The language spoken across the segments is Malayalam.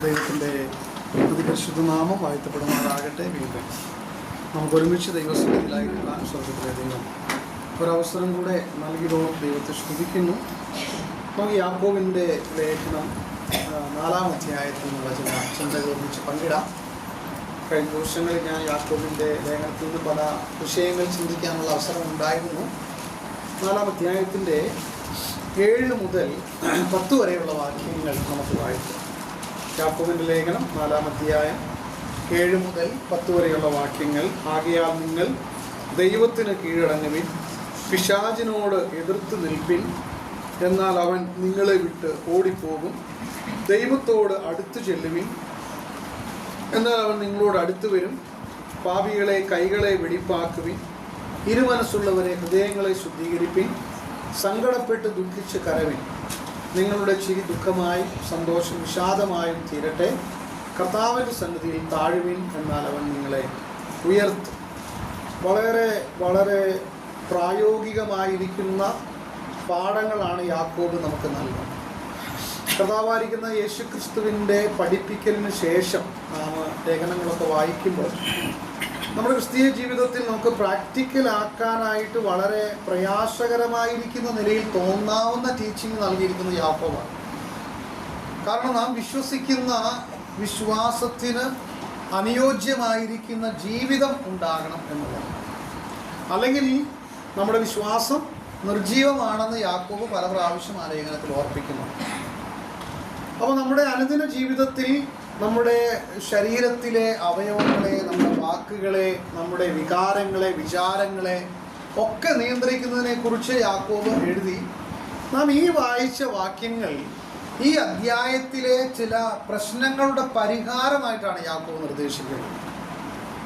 ദൈവത്തിൻ്റെ അതിപരിശുദ്ധ നാമം വാഴ്ത്തപ്പെടുമാറാകട്ടെ. വീണ്ടും നമുക്ക് ഒരുമിച്ച് ദൈവസന്നിധിയിലായിരിക്കാൻ സ്വർഗ്ഗത്തിലെ ദൈവം ഒരവസരം കൂടെ നൽകിയതോളം ദൈവത്തെ സ്തുതിക്കുന്നു. നമുക്ക് യാക്കോബിൻ്റെ ലേഖനം 4-ാം അധ്യായത്തിൽ നിന്നുള്ള ചില ചിന്തകൾ ഒരുമിച്ച് പങ്കിടാം. കഴിഞ്ഞ ദിവസങ്ങളിൽ ഞാൻ യാക്കോബിൻ്റെ ലേഖനത്തിൽ നിന്ന് പല വിഷയങ്ങൾ ചിന്തിക്കാനുള്ള അവസരം ഉണ്ടായിരുന്നു. 4-ാം അധ്യായത്തിൻ്റെ 7 മുതൽ 10 വരെയുള്ള വാക്യങ്ങൾ നമുക്ക് വായിക്കാം. യാക്കോബിൻ്റെ ലേഖനം 4-ാം അധ്യായം 7 മുതൽ 10 വരെയുള്ള വാക്യങ്ങൾ. ആകയാൽ നിങ്ങൾ ദൈവത്തിന് കീഴടങ്ങുവിൻ, പിശാചിനോട് എതിർത്ത് നിൽപ്പിൻ, എന്നാൽ അവൻ നിങ്ങളെ വിട്ട് ഓടിപ്പോകും. ദൈവത്തോട് അടുത്തു ചെല്ലുവിൻ, എന്നാൽ അവൻ നിങ്ങളോട് അടുത്തു വരും. പാപികളെ കൈകളെ വെടിപ്പാക്കുവിൻ, ഇരുമനസ്സുള്ളവരെ ഹൃദയങ്ങളെ ശുദ്ധീകരിപ്പിൻ. സങ്കടപ്പെട്ട് ദുഃഖിച്ച് കരവിൻ, നിങ്ങളുടെ ചിരി ദുഃഖമായും സന്തോഷം വിഷാദമായും തീരട്ടെ. കർത്താവിൻ്റെ സന്നിധിയിൽ താഴുവിൻ, എന്നാൽ അവൻ നിങ്ങളെ ഉയർത്തും. വളരെ വളരെ പ്രായോഗികമായിരിക്കുന്ന പാഠങ്ങളാണ് യാക്കോബ് നമുക്ക് നൽകുന്നത്. കർത്താവായിരിക്കുന്ന യേശു ക്രിസ്തുവിൻ്റെ പഠിപ്പിക്കലിന് ശേഷം നാം ലേഖനങ്ങളൊക്കെ വായിക്കുമ്പോൾ നമ്മുടെ ക്രിസ്തീയ ജീവിതത്തിൽ നമുക്ക് പ്രാക്ടിക്കലാക്കാനായിട്ട് വളരെ പ്രയാസകരമായിരിക്കുന്ന നിലയിൽ തോന്നാവുന്ന ടീച്ചിങ് നൽകിയിരിക്കുന്നത് യാക്കോബാണ്. കാരണം നാം വിശ്വസിക്കുന്ന വിശ്വാസത്തിന് അനുയോജ്യമായിരിക്കുന്ന ജീവിതം ഉണ്ടാകണം എന്നുള്ളതാണ്. അല്ലെങ്കിൽ നമ്മുടെ വിശ്വാസം നിർജീവമാണെന്ന് യാക്കോബ് പല പ്രാവശ്യം ആ ലേഖനത്തിൽ ഓർപ്പിക്കുന്നു. അപ്പോൾ നമ്മുടെ അനുദിന ജീവിതത്തിൽ നമ്മുടെ ശരീരത്തിലെ അവയവങ്ങളെ, നമ്മുടെ വാക്കുകളെ, നമ്മുടെ വികാരങ്ങളെ, വിചാരങ്ങളെ ഒക്കെ നിയന്ത്രിക്കുന്നതിനെക്കുറിച്ച് യാക്കോബ് എഴുതി. നാം ഈ വായിച്ച വാക്യങ്ങൾ ഈ അധ്യായത്തിലെ ചില പ്രശ്നങ്ങളുടെ പരിഹാരമായിട്ടാണ് യാക്കോബ് നിർദ്ദേശിക്കുന്നത്.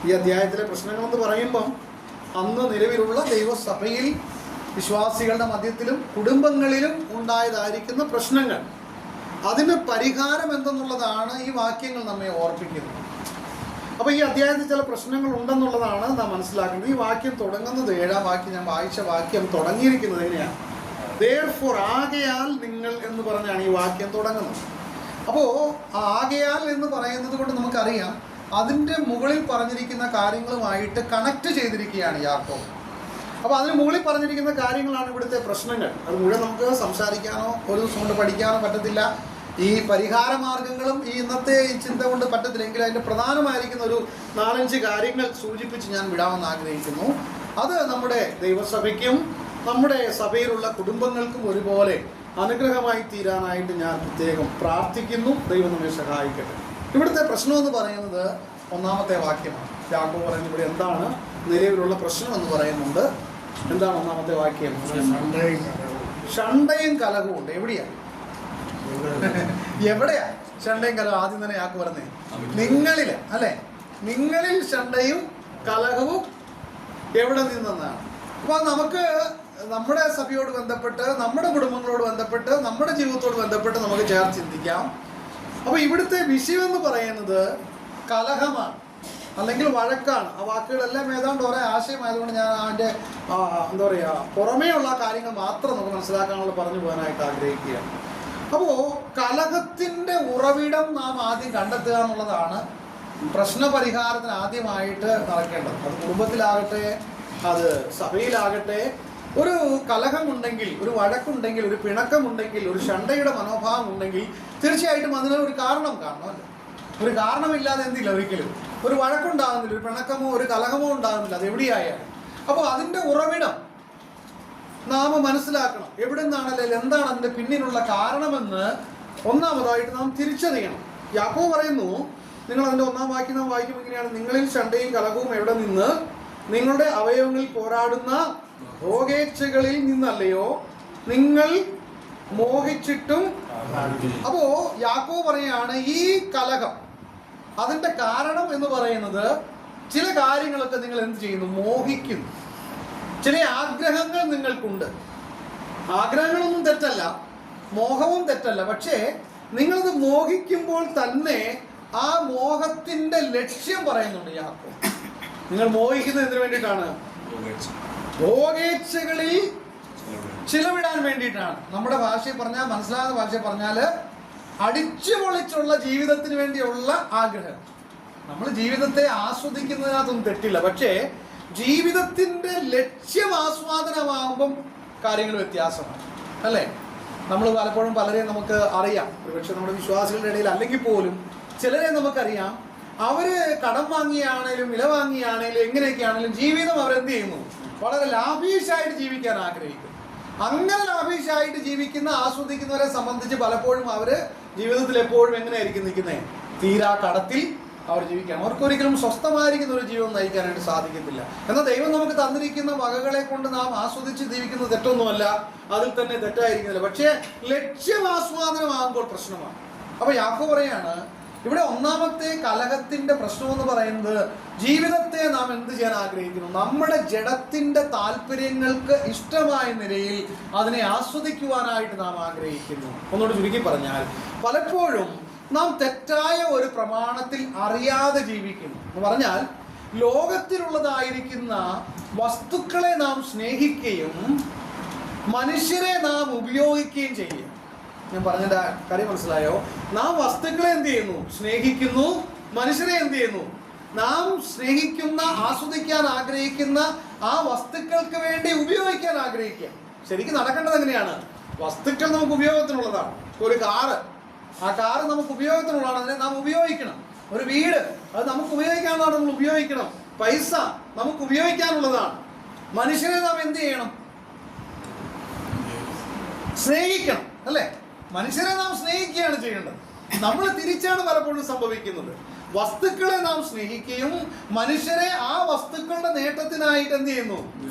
ഈ അധ്യായത്തിലെ പ്രശ്നങ്ങളെന്ന് പറയുമ്പം അന്ന് നിലവിലുള്ള ദൈവസഭയിൽ വിശ്വാസികളുടെ മധ്യത്തിലും കുടുംബങ്ങളിലും ഉണ്ടായതായിരിക്കുന്ന പ്രശ്നങ്ങൾ, അതിന് പരിഹാരം എന്തെന്നുള്ളതാണ് ഈ വാക്യങ്ങൾ നമ്മെ ഓർപ്പിക്കുന്നത്. അപ്പോൾ ഈ അധ്യായത്തിൽ ചില പ്രശ്നങ്ങൾ ഉണ്ടെന്നുള്ളതാണ് നാം മനസ്സിലാക്കുന്നത്. ഈ വാക്യം തുടങ്ങുന്നത് 7-ാം വാക്യം, ഞാൻ വായിച്ച വാക്യം തുടങ്ങിയിരിക്കുന്നത് എങ്ങനെയാണ്? Therefore, ആകയാൽ നിങ്ങൾ എന്ന് പറഞ്ഞാണ് ഈ വാക്യം തുടങ്ങുന്നത്. അപ്പോൾ ആകയാൽ എന്ന് പറയുന്നത് കൊണ്ട് നമുക്കറിയാം അതിൻ്റെ മുകളിൽ പറഞ്ഞിരിക്കുന്ന കാര്യങ്ങളുമായിട്ട് കണക്ട് ചെയ്തിരിക്കുകയാണ് യാക്കോബ്. അപ്പോൾ അതിന് മുകളിൽ പറഞ്ഞിരിക്കുന്ന കാര്യങ്ങളാണ് ഇവിടുത്തെ പ്രശ്നങ്ങൾ. അത് മുഴുവൻ നമുക്ക് സംസാരിക്കാനോ ഒരു ദിവസം കൊണ്ട് പഠിക്കാനോ പറ്റത്തില്ല. ഈ പരിഹാര മാർഗങ്ങളും ഈ ഇന്നത്തെ ഈ ചിന്ത കൊണ്ട് പറ്റത്തില്ലെങ്കിൽ അതിൻ്റെ പ്രധാനമായിരിക്കുന്ന ഒരു 4-5 കാര്യങ്ങൾ സൂചിപ്പിച്ച് ഞാൻ വിടാമെന്ന് ആഗ്രഹിക്കുന്നു. അത് നമ്മുടെ ദൈവസഭയ്ക്കും നമ്മുടെ സഭയിലുള്ള കുടുംബങ്ങൾക്കും ഒരുപോലെ അനുഗ്രഹമായി തീരാനായിട്ട് ഞാൻ പ്രത്യേകം പ്രാർത്ഥിക്കുന്നു. ദൈവം നമ്മെ സഹായിക്കട്ടെ. ഇവിടുത്തെ പ്രശ്നമെന്ന് പറയുന്നത് 1-ാമത്തെ വാക്യമാണ്. യാക്കോബ് പറയുന്നത് ഇവിടെ എന്താണ് നിലവിലുള്ള പ്രശ്നം എന്ന് പറയുന്നുണ്ട്. എന്താണ് 1-ാമത്തെ വാക്യം? ഷണ്ടയും കലഹവും ഉണ്ട്. എവിടെയാ ഷണ്ടയും കലഹവും? ആദ്യം തന്നെ യാക്കോബ് പറഞ്ഞേ നിങ്ങളിൽ, അല്ലെ? നിങ്ങളിൽ ഷണ്ടയും കലഹവും എവിടെ നിന്നെന്നാണ്. അപ്പോൾ നമുക്ക് നമ്മുടെ സഭയോട് ബന്ധപ്പെട്ട്, നമ്മുടെ കുടുംബങ്ങളോട് ബന്ധപ്പെട്ട്, നമ്മുടെ ജീവിതത്തോട് ബന്ധപ്പെട്ട് നമുക്ക് ചേർത്ത് ചിന്തിക്കാം. അപ്പോൾ ഇവിടുത്തെ വിഷയമെന്ന് പറയുന്നത് കലഹമാണ്, അല്ലെങ്കിൽ വഴക്കാണ്. ആ വാക്കുകളെല്ലാം ഏതാണ്ട് ഒരേ ആശയമായതുകൊണ്ട് ഞാൻ അതിൻ്റെ എന്താ പറയുക പുറമേ ഉള്ള കാര്യങ്ങൾ മാത്രം നമുക്ക് മനസ്സിലാക്കാനുള്ള പറഞ്ഞു പോകാനായിട്ട് ആഗ്രഹിക്കുകയാണ്. അപ്പോൾ കലഹത്തിൻ്റെ ഉറവിടം നാം ആദ്യം കണ്ടെത്തുക എന്നുള്ളതാണ് പ്രശ്നപരിഹാരത്തിന് ആദ്യമായിട്ട് നടക്കേണ്ടത്. അത് കുടുംബത്തിലാകട്ടെ, അത് സഭയിലാകട്ടെ. ഒരു കലഹമുണ്ടെങ്കിൽ, ഒരു വഴക്കുണ്ടെങ്കിൽ, ഒരു പിണക്കമുണ്ടെങ്കിൽ, ഒരു ഷണ്ടയുടെ മനോഭാവം ഉണ്ടെങ്കിൽ തീർച്ചയായിട്ടും അതിന് ഒരു കാരണം കാണണമല്ലോ. ഒരു കാരണമില്ലാതെ എന്തില്ല ഒരിക്കലും ഒരു വഴക്കുണ്ടാകുന്നില്ല, ഒരു പിണക്കമോ ഒരു കലഹമോ ഉണ്ടാകുന്നില്ല, അത് എവിടെയായാലും. അപ്പോൾ അതിൻ്റെ ഉറവിടം നാം മനസ്സിലാക്കണം. എവിടെ നിന്നാണ്, അല്ലെങ്കിൽ എന്താണ് അതിൻ്റെ പിന്നിലുള്ള കാരണമെന്ന് ഒന്നാമതായിട്ട് നാം തിരിച്ചറിയണം. യാക്കോബ് പറയുന്നു, നിങ്ങൾ അതിൻ്റെ 1-ാം വാക്യം നാം വായിക്കുമ്പോൾ ഇങ്ങനെയാണ്: നിങ്ങളിൽ ഷണ്ടയും കലഹവും എവിടെ നിന്ന്? നിങ്ങളുടെ അവയവങ്ങളിൽ പോരാടുന്ന ഭോഗേച്ഛകളിൽ നിന്നല്ലയോ നിങ്ങൾ മോഹിച്ചിട്ടും. അപ്പോ യാക്കോബ് പറയാണ് ഈ കലഹം അതിൻ്റെ കാരണം എന്ന് പറയുന്നത് ചില കാര്യങ്ങളൊക്കെ നിങ്ങൾ എന്ത് ചെയ്യുന്നു? മോഹിക്കുന്നു. ചില ആഗ്രഹങ്ങൾ നിങ്ങൾക്കുണ്ട്. ആഗ്രഹങ്ങളൊന്നും തെറ്റല്ല, മോഹവും തെറ്റല്ല. പക്ഷേ നിങ്ങളത് മോഹിക്കുമ്പോൾ തന്നെ ആ മോഹത്തിൻ്റെ ലക്ഷ്യം പറയുന്നുണ്ട് യാക്കോബ്. നിങ്ങൾ മോഹിക്കുന്നത് എന്തിനു വേണ്ടിയിട്ടാണ്? ഭോഗേച്ഛകളിൽ ചിലവിടാൻ വേണ്ടിയിട്ടാണ്. നമ്മുടെ ഭാഷയിൽ പറഞ്ഞാൽ, മനസ്സിലാകുന്ന ഭാഷയിൽ പറഞ്ഞാൽ അടിച്ചു പൊളിച്ചുള്ള ജീവിതത്തിന് വേണ്ടിയുള്ള ആഗ്രഹം. നമ്മൾ ജീവിതത്തെ ആസ്വദിക്കുന്നതിനകത്തൊന്നും തെറ്റില്ല, പക്ഷേ ജീവിതത്തിന്റെ ലക്ഷ്യം ആസ്വാദനമാകുമ്പം കാര്യങ്ങൾ വ്യത്യാസമാണ്, അല്ലേ? നമ്മൾ പലപ്പോഴും പലരെയും നമുക്ക് അറിയാം, ഒരുപക്ഷെ നമ്മുടെ വിശ്വാസികളുടെ ഇടയിൽ അല്ലെങ്കിൽ പോലും ചിലരെ നമുക്കറിയാം, അവര് കടം വാങ്ങിയാണേലും വില വാങ്ങിയാണേലും എങ്ങനെയൊക്കെയാണേലും ജീവിതം അവരെന്ത് ചെയ്യുന്നു, വളരെ ലാഭീഷായിട്ട് ജീവിക്കാൻ ആഗ്രഹിക്കുന്നു. അങ്ങനെ ലാഭീഷായിട്ട് ജീവിക്കുന്ന ആസ്വദിക്കുന്നവരെ സംബന്ധിച്ച് പലപ്പോഴും അവര് ജീവിതത്തിൽ എപ്പോഴും എങ്ങനെയായിരിക്കും നിൽക്കുന്നത്? തീരാ കടത്തിൽ അവർ ജീവിക്കണം. അവർക്കൊരിക്കലും സ്വസ്ഥമായിരിക്കുന്ന ഒരു ജീവിതം നയിക്കാനായിട്ട് സാധിക്കത്തില്ല. എന്നാൽ ദൈവം നമുക്ക് തന്നിരിക്കുന്ന വകകളെ കൊണ്ട് നാം ആസ്വദിച്ച് ജീവിക്കുന്നത് തെറ്റൊന്നുമല്ല, അതിൽ തന്നെ തെറ്റായിരിക്കുന്നില്ല. പക്ഷേ ലക്ഷ്യമാസ്വാദനമാകുമ്പോൾ പ്രശ്നമാണ്. അപ്പൊ യാക്കോബ് പറയാണ്, ഇവിടെ ഒന്നാമത്തെ കലഹത്തിന്റെ പ്രശ്നം എന്ന് പറയുന്നത് ജീവിതത്തെ നാം എന്ത് ചെയ്യാൻ ആഗ്രഹിക്കുന്നു, നമ്മുടെ ജഡത്തിന്റെ താല്പര്യങ്ങൾക്ക് ഇഷ്ടമായ നിലയിൽ അതിനെ ആസ്വദിക്കുവാനായിട്ട് നാം ആഗ്രഹിക്കുന്നു. ഒന്നുകൂടി ചുരുക്കി പറഞ്ഞാൽ, പലപ്പോഴും നാം തെറ്റായ ഒരു പ്രമാണത്തിൽ അറിയാതെ ജീവിക്കുന്നു. എന്ന് പറഞ്ഞാൽ ലോകത്തിലുള്ളതായിരിക്കുന്ന വസ്തുക്കളെ നാം സ്നേഹിക്കുകയും മനുഷ്യരെ നാം ഉപയോഗിക്കുകയും ചെയ്യും. ഞാൻ പറഞ്ഞതിന്റെ കാര്യം മനസ്സിലായോ? നാം വസ്തുക്കളെ എന്ത് ചെയ്യുന്നു? സ്നേഹിക്കുന്നു. മനുഷ്യരെ എന്ത് ചെയ്യുന്നു? നാം സ്നേഹിക്കുന്ന, ആസ്വദിക്കാൻ ആഗ്രഹിക്കുന്ന ആ വസ്തുക്കൾക്ക് വേണ്ടി ഉപയോഗിക്കാൻ ആഗ്രഹിക്കുക. ശരിക്കും നടക്കേണ്ടത് എങ്ങനെയാണ്? വസ്തുക്കൾ നമുക്ക് ഉപയോഗത്തിനുള്ളതാണ്. ഒരു കാറ്, ആ കാറ് നമുക്ക് ഉപയോഗത്തിനുള്ളതാണ്, അതിനെ നാം ഉപയോഗിക്കണം. ഒരു വീട്, അത് നമുക്ക് ഉപയോഗിക്കാനുള്ളതാണ്, നമ്മൾ ഉപയോഗിക്കണം. പൈസ നമുക്ക് ഉപയോഗിക്കാനുള്ളതാണ്. മനുഷ്യരെ നാം എന്ത് ചെയ്യണം? സ്നേഹിക്കണം, അല്ലേ? മനുഷ്യരെ നാം സ്നേഹിക്കുകയാണ് ചെയ്യേണ്ടത്. നമ്മൾ തിരിച്ചാണ് പലപ്പോഴും സംഭവിക്കുന്നത്. വസ്തുക്കളെ നാം സ്നേഹിക്കുകയും മനുഷ്യരെ ആ വസ്തുക്കളുടെ നേട്ടത്തിനായിട്ട് എന്ത് ചെയ്യുന്നു?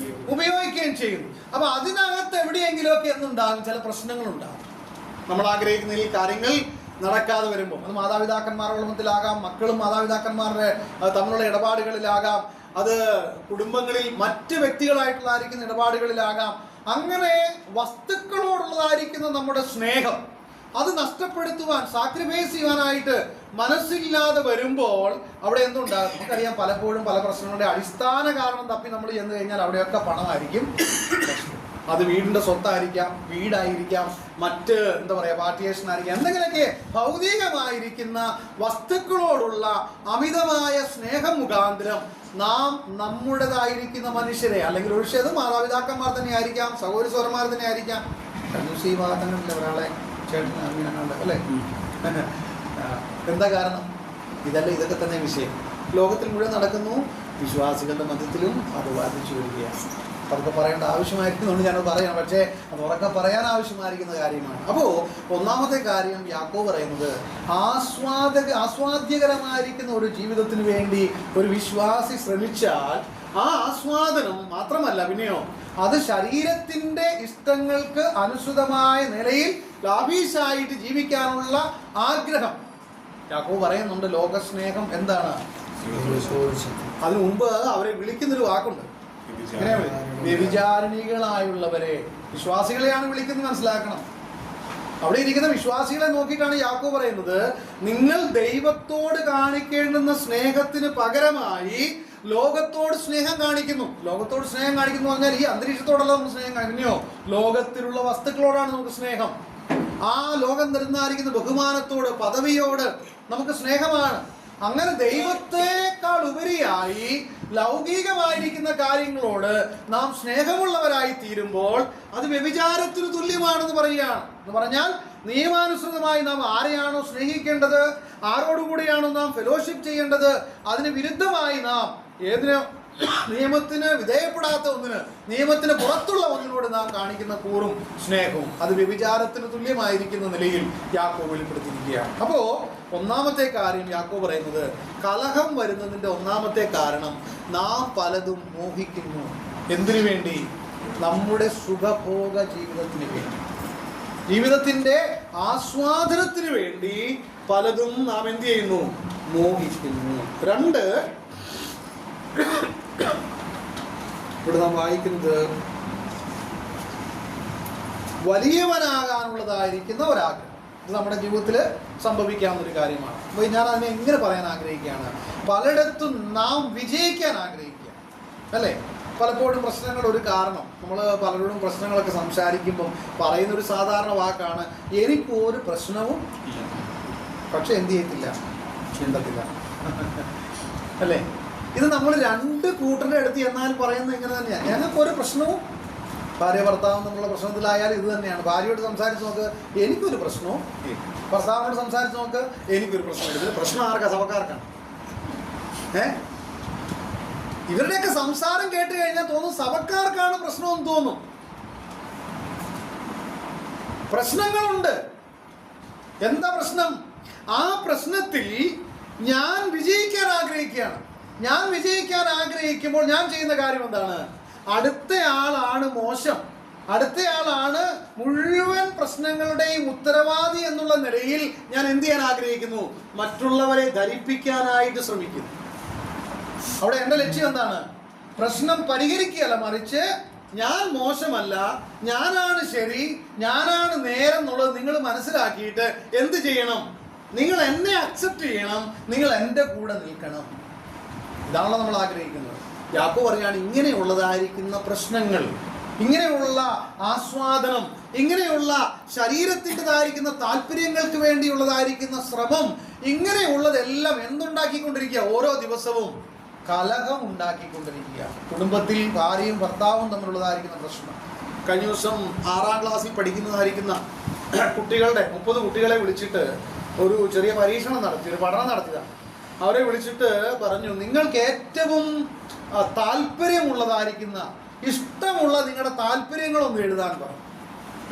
ഉപയോഗിക്കുകയും ചെയ്യുന്നു. അപ്പൊ അതിനകത്ത് എവിടെയെങ്കിലുമൊക്കെ എന്തുണ്ടാകും? ചില പ്രശ്നങ്ങളുണ്ടാകും. നമ്മൾ ആഗ്രഹിക്കുന്ന ഈ കാര്യങ്ങൾ നടക്കാതെ വരുമ്പോൾ, അത് മാതാപിതാക്കന്മാരുടെ കുടുംബത്തിലാകാം, മക്കളും മാതാപിതാക്കന്മാരുടെ തമ്മിലുള്ള ഇടപാടുകളിലാകാം, അത് കുടുംബങ്ങളിൽ മറ്റ് വ്യക്തികളായിട്ടുള്ളതായിരിക്കുന്ന ഇടപാടുകളിലാകാം. അങ്ങനെ വസ്തുക്കളോടുള്ളതായിരിക്കുന്ന നമ്മുടെ സ്നേഹം അത് നഷ്ടപ്പെടുത്തുവാൻ, സാക്രിഫൈസ് ചെയ്യുവാനായിട്ട് മനസ്സില്ലാതെ വരുമ്പോൾ അവിടെ എന്തുണ്ടാകും? നമുക്കറിയാം, പലപ്പോഴും പല പ്രശ്നങ്ങളുടെ അടിസ്ഥാന കാരണം തപ്പി നമ്മൾ ചെന്ന് കഴിഞ്ഞാൽ അവിടെയൊക്കെ പണമായിരിക്കും. അത് വീടിന്റെ സ്വത്തായിരിക്കാം, വീടായിരിക്കാം, മറ്റ് എന്താ പറയുക, പാർട്ടിയേഷൻ ആയിരിക്കാം, എന്തെങ്കിലുമൊക്കെ ഭൗതികമായിരിക്കുന്ന വസ്തുക്കളോടുള്ള അമിതമായ സ്നേഹം മുഖാന്തരം നാം നമ്മുടേതായിരിക്കുന്ന മനുഷ്യരെ, അല്ലെങ്കിൽ ഒഴിച്ച് അത് മാതാപിതാക്കന്മാർ തന്നെ ആയിരിക്കാം, സഹോദരി സഹോദരന്മാർ തന്നെ ആയിരിക്കാം. ഈ ഭാഗത്തങ്ങളില്ല ഒരാളെ ചേട്ടൻ അങ്ങനെ അല്ലേ? എന്താ കാരണം? ഇതൊക്കെ തന്നെ വിഷയം ലോകത്തിൽ മുഴുവൻ നടക്കുന്നു. വിശ്വാസികളുടെ മധ്യത്തിലും അത് വർദ്ധിച്ചു വരികയാണ്. അതൊക്കെ പറയേണ്ട ആവശ്യമായിരിക്കുന്നുണ്ട്, ഞാനത് പറയാം, പക്ഷേ അത് ഉറക്കെ പറയാൻ ആവശ്യമായിരിക്കുന്ന കാര്യമാണ്. അപ്പോൾ ഒന്നാമത്തെ കാര്യം യാക്കോബ് പറയുന്നത്, ആസ്വാദ്യകരമായിരിക്കുന്ന ഒരു ജീവിതത്തിന് വേണ്ടി ഒരു വിശ്വാസി ശ്രമിച്ചാൽ ആ ആസ്വാദനം മാത്രമല്ല, പിന്നെയോ അത് ശരീരത്തിന്റെ ഇഷ്ടങ്ങൾക്ക് അനുസൃതമായ നിലയിൽ ലാഭീഷായിട്ട് ജീവിക്കാനുള്ള ആഗ്രഹം. യാക്കോബ് പറയുന്നുണ്ട്, ലോകസ്നേഹം എന്താണ്? അതിനു മുമ്പ് അവരെ വിളിക്കുന്നൊരു വാക്കുണ്ട്, വ്യഭിചാരിണികളായുള്ളവരെ. വിശ്വാസികളെയാണ് വിളിക്കുന്നത്, മനസ്സിലാക്കണം. അവിടെ ഇരിക്കുന്ന വിശ്വാസികളെ നോക്കിയിട്ടാണ് യാക്കോബ് പറയുന്നത്, നിങ്ങൾ ദൈവത്തോട് കാണിക്കേണ്ടുന്ന സ്നേഹത്തിന് പകരമായി ലോകത്തോട് സ്നേഹം കാണിക്കുന്നു. ലോകത്തോട് സ്നേഹം കാണിക്കുന്നു പറഞ്ഞാൽ ഈ അന്തരീക്ഷത്തോടല്ല നമ്മൾ സ്നേഹം കാണിക്കുന്നോ, ലോകത്തിലുള്ള വസ്തുക്കളോടാണ് നമുക്ക് സ്നേഹം. ആ ലോകം തരുന്നതായിരിക്കുന്ന ബഹുമാനത്തോട്, പദവിയോട് നമുക്ക് സ്നേഹമാണ്. അങ്ങനെ ദൈവത്തെക്കാൾ ഉപരിയായി ലൗകികമായിരിക്കുന്ന കാര്യങ്ങളോട് നാം സ്നേഹമുള്ളവരായി തീരുമ്പോൾ അത് വ്യഭിചാരത്തിന് തുല്യമാണെന്ന് പറയുകയാണ്. എന്ന് പറഞ്ഞാൽ നിയമാനുസൃതമായി നാം ആരെയാണോ സ്നേഹിക്കേണ്ടത്, ആരോടുകൂടിയാണോ നാം ഫെലോഷിപ്പ് ചെയ്യേണ്ടത്, അതിന് വിരുദ്ധമായി നാം നിയമത്തിന് വിധേയപ്പെടാത്ത ഒന്നിന്, നിയമത്തിന് പുറത്തുള്ള ഒന്നിനോട് നാം കാണിക്കുന്ന കൂറും സ്നേഹവും അത് വ്യഭിചാരത്തിന് തുല്യമായിരിക്കുന്ന നിലയിൽ യാക്കോബ് വെളിപ്പെടുത്തിയിരിക്കുകയാണ്. അപ്പോ ഒന്നാമത്തെ കാര്യം യാക്കോബ് പറയുന്നത്, കലഹം വരുന്നതിന്റെ ഒന്നാമത്തെ കാരണം നാം പലതും മോഹിക്കുന്നു. എന്തിനു വേണ്ടി? നമ്മുടെ സുഖഭോഗ ജീവിതത്തിന് വേണ്ടി, ജീവിതത്തിന്റെ ആസ്വാദനത്തിന് വേണ്ടി പലതും നാം എന്ത് ചെയ്യുന്നു? മോഹിക്കുന്നു. രണ്ട്, ഇവിടെ നാം വായിക്കുന്നത് വലിയവനാകാനുള്ളതായിരിക്കുന്ന ഒരാഗ്രഹം. ഇത് നമ്മുടെ ജീവിതത്തിൽ സംഭവിക്കാവുന്ന ഒരു കാര്യമാണ്. അപ്പോൾ ഞാൻ അതിനെ എങ്ങനെ പറയാൻ ആഗ്രഹിക്കുകയാണ്? പലയിടത്തും നാം വിജയിക്കാൻ ആഗ്രഹിക്കുക, അല്ലേ? പലപ്പോഴും പ്രശ്നങ്ങൾ ഒരു കാരണം. നമ്മൾ പലരോടും പ്രശ്നങ്ങളൊക്കെ സംസാരിക്കുമ്പം പറയുന്നൊരു സാധാരണ വാക്കാണ്, എനിക്കൊരു പ്രശ്നവും പക്ഷെ എന്ത് ചെയ്യത്തില്ല, ചിന്തത്തില്ല. അല്ലേ? ഇത് നമ്മൾ രണ്ട് കൂട്ടരുടെ അടുത്ത് എന്നാൽ പറയുന്നത് ഇങ്ങനെ തന്നെയാണ്. ഞങ്ങൾക്കൊരു പ്രശ്നവും, ഭാര്യ ഭർത്താവും തമ്മിലുള്ള പ്രശ്നത്തിലായാലും ഇത് തന്നെയാണ്. ഭാര്യയോട് സംസാരിച്ച് നോക്ക്, എനിക്കൊരു പ്രശ്നവും. ഭർത്താവിനോട് സംസാരിച്ച് നോക്ക്, എനിക്കൊരു പ്രശ്നവും. ഇതിൽ പ്രശ്നം ആർക്കാ? സഭക്കാർക്കാണ്. ഇവരുടെയൊക്കെ സംസാരം കേട്ട് കഴിഞ്ഞാൽ തോന്നും സഭക്കാർക്കാണ് പ്രശ്നമെന്ന് തോന്നും. പ്രശ്നങ്ങളുണ്ട്. എന്താ പ്രശ്നം? ആ പ്രശ്നത്തിൽ ഞാൻ വിജയിക്കാൻ ആഗ്രഹിക്കുകയാണ്. ഞാൻ വിജയിക്കാൻ ആഗ്രഹിക്കുമ്പോൾ ഞാൻ ചെയ്യുന്ന കാര്യം എന്താണ്? അടുത്തയാളാണ് മോശം, അടുത്തയാളാണ് മുഴുവൻ പ്രശ്നങ്ങളുടെയും ഉത്തരവാദി എന്നുള്ള നിലയിൽ ഞാൻ എന്ത് ചെയ്യാൻ ആഗ്രഹിക്കുന്നു? മറ്റുള്ളവരെ ധരിപ്പിക്കാനായിട്ട് ശ്രമിക്കുന്നു. അവിടെ എൻ്റെ ലക്ഷ്യം എന്താണ്? പ്രശ്നം പരിഹരിക്കുകയല്ല, മറിച്ച് ഞാൻ മോശമല്ല, ഞാനാണ് ശരി, ഞാനാണ് നേരെന്നുള്ളത് നിങ്ങൾ മനസ്സിലാക്കിയിട്ട് എന്ത് ചെയ്യണം? നിങ്ങൾ എന്നെ അക്സെപ്റ്റ് ചെയ്യണം, നിങ്ങൾ എൻ്റെ കൂടെ നിൽക്കണം. ഇതാണല്ലോ നമ്മൾ ആഗ്രഹിക്കുന്നത്. യാക്കോബ് പറയാണ് ഇങ്ങനെയുള്ളതായിരിക്കുന്ന പ്രശ്നങ്ങൾ, ഇങ്ങനെയുള്ള ആസ്വാദനം, ഇങ്ങനെയുള്ള ശരീരത്തിൻ്റെതായിരിക്കുന്ന താല്പര്യങ്ങൾക്ക് വേണ്ടിയുള്ളതായിരിക്കുന്ന ശ്രമം, ഇങ്ങനെയുള്ളതെല്ലാം എന്തുണ്ടാക്കിക്കൊണ്ടിരിക്കുക? ഓരോ ദിവസവും കലഹം ഉണ്ടാക്കിക്കൊണ്ടിരിക്കുക. കുടുംബത്തിൽ ഭാര്യയും ഭർത്താവും തമ്മിലുള്ളതായിരിക്കുന്ന പ്രശ്നം. കഴിഞ്ഞ ദിവസം 6ാം ക്ലാസ്സിൽ പഠിക്കുന്നതായിരിക്കുന്ന കുട്ടികളുടെ 30 കുട്ടികളെ വിളിച്ചിട്ട് ഒരു ചെറിയ പരീക്ഷണം നടത്തി, ഒരു പഠനം നടത്തിയതാണ്. അവരെ വിളിച്ചിട്ട് പറഞ്ഞു, നിങ്ങൾക്ക് ഏറ്റവും താല്പര്യമുള്ളതായിരിക്കുന്ന, ഇഷ്ടമുള്ള നിങ്ങളുടെ താല്പര്യങ്ങളൊന്നും എഴുതാൻ പറഞ്ഞു.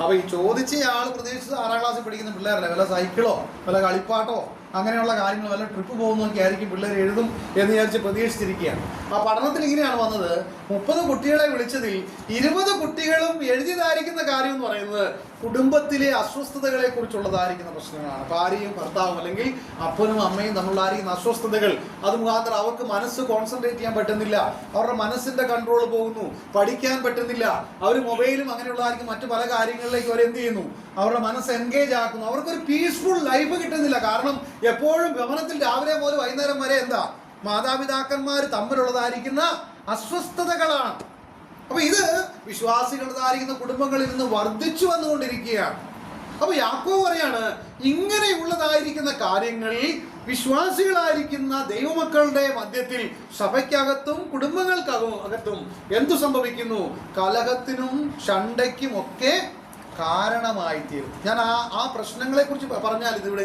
അപ്പോൾ ഈ ചോദിച്ചയാൾ പ്രതീക്ഷിച്ചത് 6ാം ക്ലാസ്സിൽ പഠിക്കുന്ന പിള്ളേരല്ല, വല്ല സൈക്കിളോ വല്ല കളിപ്പാട്ടോ അങ്ങനെയുള്ള കാര്യങ്ങൾ, വല്ല ട്രിപ്പ് പോകുന്നതൊക്കെ ആയിരിക്കും പിള്ളേർ എഴുതും എന്ന് വിചാരിച്ച് പ്രതീക്ഷിച്ചിരിക്കുകയാണ്. ആ പഠനത്തിൽ ഇങ്ങനെയാണ് വന്നത്, 30 കുട്ടികളെ വിളിച്ചതിൽ 20 കുട്ടികളും എഴുതിയതായിരിക്കുന്ന കാര്യം എന്ന് പറയുന്നത് കുടുംബത്തിലെ അസ്വസ്ഥതകളെ കുറിച്ചുള്ളതായിരിക്കുന്ന പ്രശ്നങ്ങളാണ്. ഭാര്യയും ഭർത്താവും അല്ലെങ്കിൽ അപ്പനും അമ്മയും തമ്മിലുള്ളതായിരിക്കുന്ന അസ്വസ്ഥതകൾ, അത് മുഖാന്തരം അവർക്ക് മനസ്സ് കോൺസെൻട്രേറ്റ് ചെയ്യാൻ പറ്റുന്നില്ല, അവരുടെ മനസ്സിൻ്റെ കൺട്രോൾ പോകുന്നു, പഠിക്കാൻ പറ്റുന്നില്ല, അവർ മൊബൈലും അങ്ങനെയുള്ളതായിരിക്കും മറ്റു പല കാര്യങ്ങളിലേക്ക് അവർ എന്ത് ചെയ്യുന്നു, അവരുടെ മനസ്സ് എൻഗേജ് ആക്കുന്നു. അവർക്കൊരു പീസ്ഫുൾ ലൈഫ് കിട്ടുന്നില്ല. കാരണം എപ്പോഴും ഭവനത്തിൽ രാവിലെ മുതൽ വൈകുന്നേരം വരെ എന്താ, മാതാപിതാക്കന്മാർ തമ്മിലുള്ളതായിരിക്കുന്ന അസ്വസ്ഥതകളാണ്. അപ്പൊ ഇത് വിശ്വാസികളുടേതായിരിക്കുന്ന കുടുംബങ്ങളിൽ നിന്ന് വർദ്ധിച്ചു വന്നുകൊണ്ടിരിക്കുകയാണ്. അപ്പൊ യാക്കോബ് പറയാണ് ഇങ്ങനെയുള്ളതായിരിക്കുന്ന കാര്യങ്ങളിൽ വിശ്വാസികളായിരിക്കുന്ന ദൈവമക്കളുടെ മധ്യത്തിൽ സഭയ്ക്കകത്തും കുടുംബങ്ങൾക്കകത്തും എന്തു സംഭവിക്കുന്നു? കലഹത്തിനും ഷണ്ടയ്ക്കും ഒക്കെ കാരണമായിത്തീരും. ഞാൻ ആ പ്രശ്നങ്ങളെ കുറിച്ച് പറഞ്ഞാൽ ഇതിവിടെ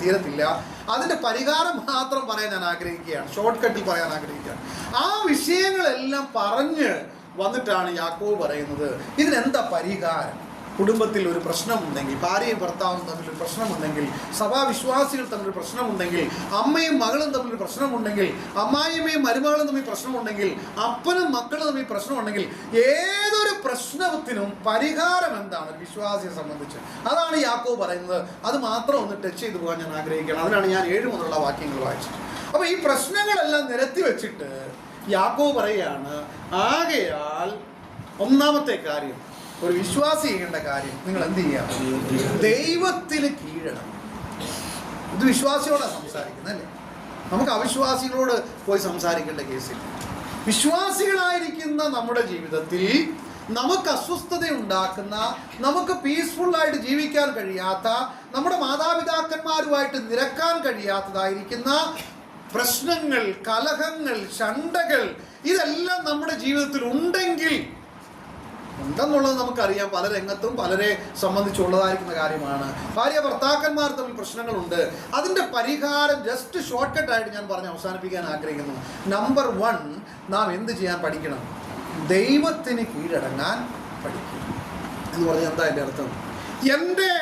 തീരത്തില്ല. അതിൻ്റെ പരിഹാരം മാത്രം പറയാൻ ഞാൻ ആഗ്രഹിക്കുകയാണ്, ഷോർട്ട് കട്ടിൽ പറയാൻ ആഗ്രഹിക്കുകയാണ്. ആ വിഷയങ്ങളെല്ലാം പറഞ്ഞ് വന്നിട്ടാണ് യാക്കോബ് പറയുന്നത് ഇതിനെന്താ പരിഹാരം. കുടുംബത്തിൽ ഒരു പ്രശ്നമുണ്ടെങ്കിൽ, ഭാര്യയും ഭർത്താവും തമ്മിൽ ഒരു പ്രശ്നമുണ്ടെങ്കിൽ, സഭാവിശ്വാസികൾ തമ്മിൽ പ്രശ്നമുണ്ടെങ്കിൽ, അമ്മയും മകളും തമ്മിൽ പ്രശ്നമുണ്ടെങ്കിൽ, അമ്മായിയമ്മയും മരുമകളും തമ്മിൽ പ്രശ്നമുണ്ടെങ്കിൽ, അപ്പനും മക്കളും തമ്മിൽ പ്രശ്നമുണ്ടെങ്കിൽ, ഏതൊരു പ്രശ്നത്തിനും പരിഹാരം എന്താണ് വിശ്വാസിയെ സംബന്ധിച്ച്? അതാണ് യാക്കോബ് പറയുന്നത്. അത് മാത്രം ഒന്ന് ടച്ച് ചെയ്തു പോകാൻ ഞാൻ ആഗ്രഹിക്കുകയാണ്. അതിനാണ് ഞാൻ 7 മുതലുള്ള വാക്യങ്ങൾ വായിച്ചത്. അപ്പോൾ ഈ പ്രശ്നങ്ങളെല്ലാം നിരത്തി വെച്ചിട്ട് യാക്കോബ് പറയുകയാണ്, ആകയാൽ ഒന്നാമത്തെ കാര്യം, ഒരു വിശ്വാസി ചെയ്യേണ്ട കാര്യം, നിങ്ങൾ എന്ത് ചെയ്യാം? ദൈവത്തിന് കീഴടങ്ങും. ഇത് വിശ്വാസിയോടാണ് സംസാരിക്കുന്നത് അല്ലേ? നമുക്ക് അവിശ്വാസികളോട് പോയി സംസാരിക്കേണ്ട കേസില്ല. വിശ്വാസികളായിരിക്കുന്ന നമ്മുടെ ജീവിതത്തിൽ നമുക്ക് അസ്വസ്ഥത ഉണ്ടാക്കുന്ന, നമുക്ക് പീസ്ഫുള്ളായിട്ട് ജീവിക്കാൻ കഴിയാത്ത, നമ്മുടെ മാതാപിതാക്കന്മാരുമായിട്ട് നിരക്കാൻ കഴിയാത്തതായിരിക്കുന്ന പ്രശ്നങ്ങൾ, കലഹങ്ങൾ, ഷണ്ടകൾ, ഇതെല്ലാം നമ്മുടെ ജീവിതത്തിൽ ഉണ്ടെന്നുള്ളത് നമുക്കറിയാം. പല രംഗത്തും പലരെ സംബന്ധിച്ചുള്ളതായിരിക്കുന്ന കാര്യമാണ്. ഭാര്യ ഭർത്താക്കന്മാർ തമ്മിൽ പ്രശ്നങ്ങളുണ്ട്. അതിൻ്റെ പരിഹാരം ജസ്റ്റ് ഷോർട്ട് കട്ടായിട്ട് ഞാൻ പറഞ്ഞ് അവസാനിപ്പിക്കാൻ ആഗ്രഹിക്കുന്നു. നമ്പർ 1, നാം എന്ത് ചെയ്യാൻ പഠിക്കണം? ദൈവത്തിന് കീഴടങ്ങാൻ പഠിക്കണം എന്ന് പറഞ്ഞാൽ എന്താ എൻ്റെ അർത്ഥം? എൻ്റെ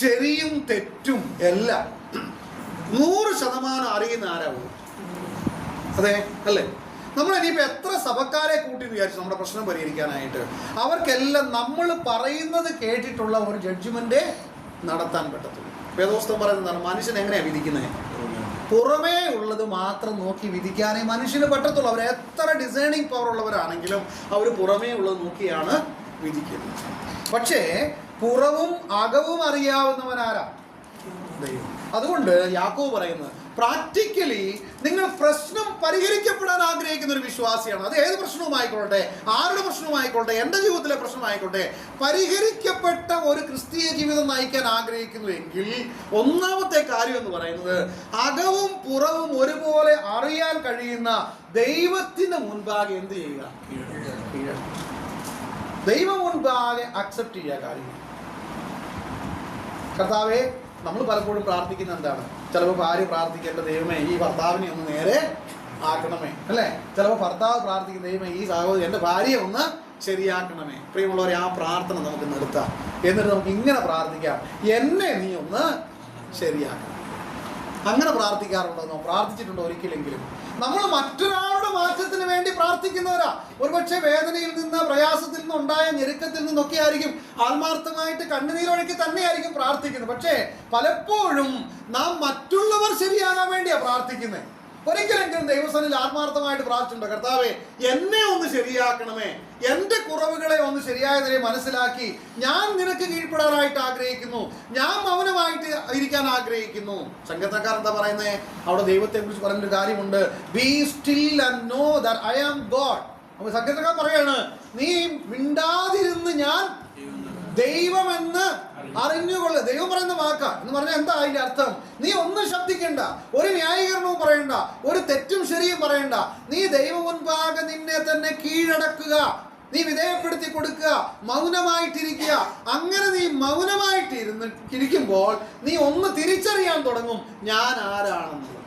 ശരിയും തെറ്റും എല്ലാം 100% അറിയുന്ന ആരാവും? അതെ അല്ലേ? നമ്മൾ ഇനിയിപ്പോൾ എത്ര സഭക്കാരെ കൂട്ടി വിചാരിച്ചു നമ്മുടെ പ്രശ്നം പരിഹരിക്കാനായിട്ട്, അവർക്കെല്ലാം നമ്മൾ പറയുന്നത് കേട്ടിട്ടുള്ള ഒരു ജഡ്ജ്മെന്റ് നടത്താൻ പറ്റത്തുള്ളൂ. വേദോസ്തവം പറയുന്നതാണ്, മനുഷ്യൻ എങ്ങനെയാണ് വിധിക്കുന്നത്? പുറമേ ഉള്ളത് മാത്രം നോക്കി വിധിക്കാനേ മനുഷ്യന് പറ്റത്തുള്ളൂ. അവർ എത്ര ഡിസൈനിങ് പവർ ഉള്ളവരാണെങ്കിലും അവർ പുറമേ ഉള്ളത് നോക്കിയാണ് വിധിക്കുന്നത്. പക്ഷേ പുറവും അകവും അറിയാവുന്നവനാരാ? ദൈവം. അതുകൊണ്ട് യാക്കോബ് പറയുന്നത് പ്രാക്ടിക്കലി നിങ്ങൾ പ്രശ്നം പരിഹരിക്കപ്പെടാൻ ആഗ്രഹിക്കുന്ന ഒരു വിശ്വാസിയാണ്. അത് ഏത് പ്രശ്നവുമായിക്കോട്ടെ, ആരുടെ പ്രശ്നവുമായിക്കോട്ടെ, എൻ്റെ ജീവിതത്തിലെ പ്രശ്നമായിക്കോട്ടെ, പരിഹരിക്കപ്പെട്ട ഒരു ക്രിസ്തീയ ജീവിതം നയിക്കാൻ ആഗ്രഹിക്കുന്നുവെങ്കിൽ ഒന്നാമത്തെ കാര്യം എന്ന് പറയുന്നത് അകവും പുറവും ഒരുപോലെ അറിയാൻ കഴിയുന്ന ദൈവത്തിന് മുൻപാകെ എന്ത് ചെയ്യുക? ദൈവം മുൻപാകെ അക്സെപ്റ്റ് ചെയ്യുക കാര്യങ്ങൾ. കർത്താവെ, നമ്മൾ പലപ്പോഴും പ്രാർത്ഥിക്കുന്ന എന്താണ്? ചിലപ്പോൾ ഭാര്യ പ്രാർത്ഥിക്കേണ്ട ദൈവമേ ഈ ഭർത്താവിനെ ഒന്ന് നേരെ ആക്കണമേ, അല്ലേ? ചിലപ്പോൾ ഭർത്താവ് പ്രാർത്ഥിക്കുന്ന ദൈവമേ ഈ സഹോദരി എൻ്റെ ഭാര്യയെ ഒന്ന് ശരിയാക്കണമേ. പ്രിയമുള്ളവരെ, ആ പ്രാർത്ഥന നമുക്ക് നിർത്താം. എന്നിട്ട് നമുക്ക് ഇങ്ങനെ പ്രാർത്ഥിക്കാം, എന്നെ നീ ഒന്ന് ശരിയാക്കണം. അങ്ങനെ പ്രാർത്ഥിക്കാറുണ്ടോ? പ്രാർത്ഥിച്ചിട്ടുണ്ടോ ഒരിക്കലെങ്കിലും? നമ്മൾ മറ്റൊരാളുടെ മാറ്റത്തിന് വേണ്ടി പ്രാർത്ഥിക്കുന്നവരാ. ഒരുപക്ഷെ വേദനയിൽ നിന്ന്, പ്രയാസത്തിൽ നിന്ന്, ഉണ്ടായ ഞെരുക്കത്തിൽ നിന്നൊക്കെ ആയിരിക്കും ആത്മാർത്ഥമായിട്ട് കണ്ണുനീരൊഴുക്കി തന്നെയായിരിക്കും പ്രാർത്ഥിക്കുന്നത്. പക്ഷേ പലപ്പോഴും നാം മറ്റുള്ളവർ ശരിയാകാൻ വേണ്ടിയാണ് പ്രാർത്ഥിക്കുന്നത്. ഒരിക്കലെങ്കിലും ദൈവസന്നിധിയിൽ ആത്മാർത്ഥമായിട്ട് പ്രാർത്ഥിച്ചിട്ടുണ്ടോ? കർത്താവേ, എന്നെ ഒന്ന് ശരിയാക്കണമേ, എൻ്റെ കുറവുകളെ ഒന്ന് ശരിയായ നിലയിൽ മനസ്സിലാക്കി ഞാൻ നിനക്ക് കീഴ്പ്പെടാനായിട്ട് ആഗ്രഹിക്കുന്നു, ഞാൻ മൗനമായിട്ട് ഇരിക്കാൻ ആഗ്രഹിക്കുന്നു. സങ്കീർത്തനക്കാരൻ എന്താ പറയുന്നത്? അവിടെ ദൈവത്തെ കുറിച്ച് പറഞ്ഞൊരു കാര്യമുണ്ട്, be still and know that I am God. അപ്പോൾ സങ്കീർത്തനക്കാരൻ പറയാണ്, നീ മിണ്ടാതിരുന്ന് ഞാൻ ദൈവമെന്ന് അറിഞ്ഞുകൊള്ളു. ദൈവം പറയുന്ന വാക്കാ എന്ന് പറഞ്ഞാൽ എന്താ അതിന്റെ അർത്ഥം? നീ ഒന്നും ശബ്ദിക്കണ്ട, ഒരു ന്യായീകരണവും പറയണ്ട, ഒരു തെറ്റും ശരിയും പറയണ്ട. നീ ദൈവം മുൻപാകെ നിന്നെ തന്നെ കീഴടക്കുക, നീ വിധേയപ്പെടുത്തി കൊടുക്കുക, മൗനമായിട്ടിരിക്കുക. അങ്ങനെ നീ ഇരിക്കുമ്പോൾ നീ ഒന്ന് തിരിച്ചറിയാൻ തുടങ്ങും ഞാൻ ആരാണെന്നുള്ളത്.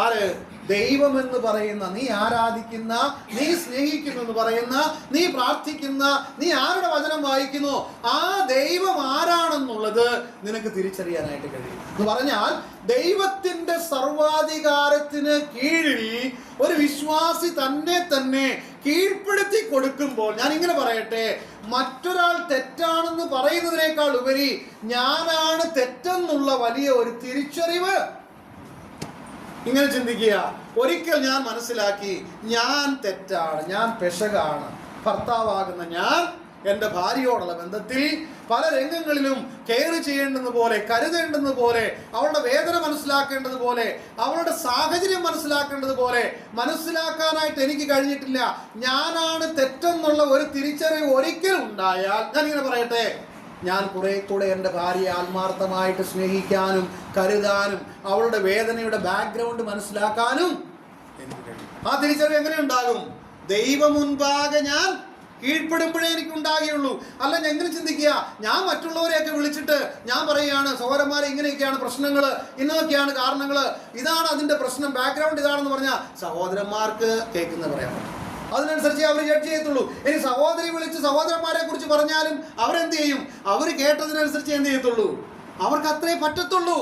ആര്? ദൈവമെന്ന് പറയുന്ന, നീ ആരാധിക്കുന്ന, നീ സ്നേഹിക്കുന്നു എന്ന് പറയുന്ന, നീ പ്രാർത്ഥിക്കുന്ന, നീ ആരുടെ വചനം വായിക്കുന്നു, ആ ദൈവം ആരാണെന്നുള്ളത് നിനക്ക് തിരിച്ചറിയാനായിട്ട് കഴിയും. എന്ന് പറഞ്ഞാൽ ദൈവത്തിന്റെ സർവാധികാരത്തിന് കീഴിൽ ഒരു വിശ്വാസി തന്നെ കീഴ്പ്പെടുത്തി കൊടുക്കുമ്പോൾ, ഞാൻ ഇങ്ങനെ പറയട്ടെ, മറ്റൊരാൾ തെറ്റാണെന്ന് പറയുന്നതിനേക്കാൾ ഉപരി ഞാനാണ് തെറ്റെന്നുള്ള വലിയ ഒരു തിരിച്ചറിവ്. ഇങ്ങനെ ചിന്തിക്കുക, ഒരിക്കൽ ഞാൻ മനസ്സിലാക്കി ഞാൻ തെറ്റാണ്, ഞാൻ പെശകാണ്. ഭർത്താവാകുന്ന ഞാൻ എൻ്റെ ഭാര്യയോടുള്ള ബന്ധത്തിൽ പല രംഗങ്ങളിലും കെയർ ചെയ്യേണ്ടതുപോലെ, കരുതേണ്ടതുപോലെ, അവളുടെ വേദന മനസ്സിലാക്കേണ്ടതുപോലെ, അവളുടെ സാഹചര്യം മനസ്സിലാക്കേണ്ടതുപോലെ മനസ്സിലാക്കാനായിട്ട് എനിക്ക് കഴിഞ്ഞിട്ടില്ല. ഞാനാണ് തെറ്റെന്നുള്ള ഒരു തിരിച്ചറിവ് ഒരിക്കലും ഉണ്ടായാൽ, ഞാനിങ്ങനെ പറയട്ടെ, ഞാൻ കുറെ കൂടെ എൻ്റെ ഭാര്യയെ ആത്മാർത്ഥമായിട്ട് സ്നേഹിക്കാനും കരുതാനും അവളുടെ വേദനയുടെ ബാക്ക്ഗ്രൗണ്ട് മനസ്സിലാക്കാനും എനിക്ക് കഴിയും. ആ തിരിച്ചറിവ് എങ്ങനെ ഉണ്ടാകും? ദൈവം മുൻപാകെ ഞാൻ കീഴ്പ്പെടുമ്പോഴേ എനിക്ക് ഉണ്ടാകുകയുള്ളൂ. അല്ല, എങ്ങനെ ചിന്തിക്കുക, ഞാൻ മറ്റുള്ളവരെയൊക്കെ വിളിച്ചിട്ട് ഞാൻ പറയുകയാണ്, സഹോദരന്മാരെ ഇങ്ങനെയൊക്കെയാണ് പ്രശ്നങ്ങൾ, ഇന്നൊക്കെയാണ് കാരണങ്ങൾ, ഇതാണ് അതിൻ്റെ പ്രശ്നം, ബാക്ക്ഗ്രൗണ്ട് ഇതാണെന്ന് പറഞ്ഞാൽ സഹോദരന്മാർക്ക് കേൾക്കുന്ന പറയാൻ പറ്റും. അതിനനുസരിച്ച് അവർ ജഡ്ജ് ചെയ്യത്തുള്ളൂ. ഇനി സഹോദരി വിളിച്ച് സഹോദരന്മാരെ കുറിച്ച് പറഞ്ഞാലും അവരെന്ത് ചെയ്യും? അവർ കേട്ടതിനനുസരിച്ച് എന്ത് ചെയ്യത്തുള്ളൂ? അവർക്ക് അത്രേ പറ്റത്തുള്ളൂ.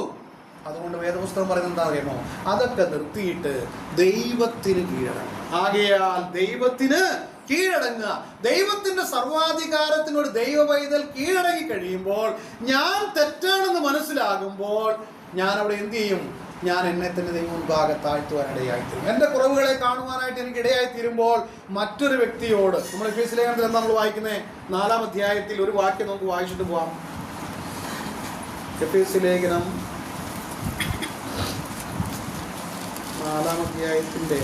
അതുകൊണ്ട് വേദപുസ്തകം പറയുന്നത് എന്താ അറിയാമോ? അതൊക്കെ നിർത്തിയിട്ട് ദൈവത്തിന് കീഴടങ്ങുക. ആകയാൽ ദൈവത്തിന് കീഴടങ്ങുക. ദൈവത്തിന്റെ സർവാധികാരത്തിനൊരു ദൈവ പൈതൽ കീഴടങ്ങി കഴിയുമ്പോൾ, ഞാൻ തെറ്റാണെന്ന് മനസ്സിലാകുമ്പോൾ, ഞാൻ അവിടെ എന്ത് ചെയ്യും? ഞാൻ എന്നെ തന്നെ ദൈവം മുൻപാകെ താഴ്ത്തുവാൻ ഇടയായിത്തീരും. എൻ്റെ കുറവുകളെ കാണുവാനായിട്ട് എനിക്ക് ഇടയായിത്തീരുമ്പോൾ മറ്റൊരു വ്യക്തിയോട്, നമ്മൾ എഫേസ്യ ലേഖനത്തിൽ എന്താ നമ്മൾ വായിക്കുന്നത്? 4-ാം അധ്യായത്തിൽ ഒരു വാക്യം നമുക്ക് വായിച്ചിട്ട് പോവാം. എഫേസ്യ ലേഖനം 4-ാം അധ്യായത്തിൻ്റെ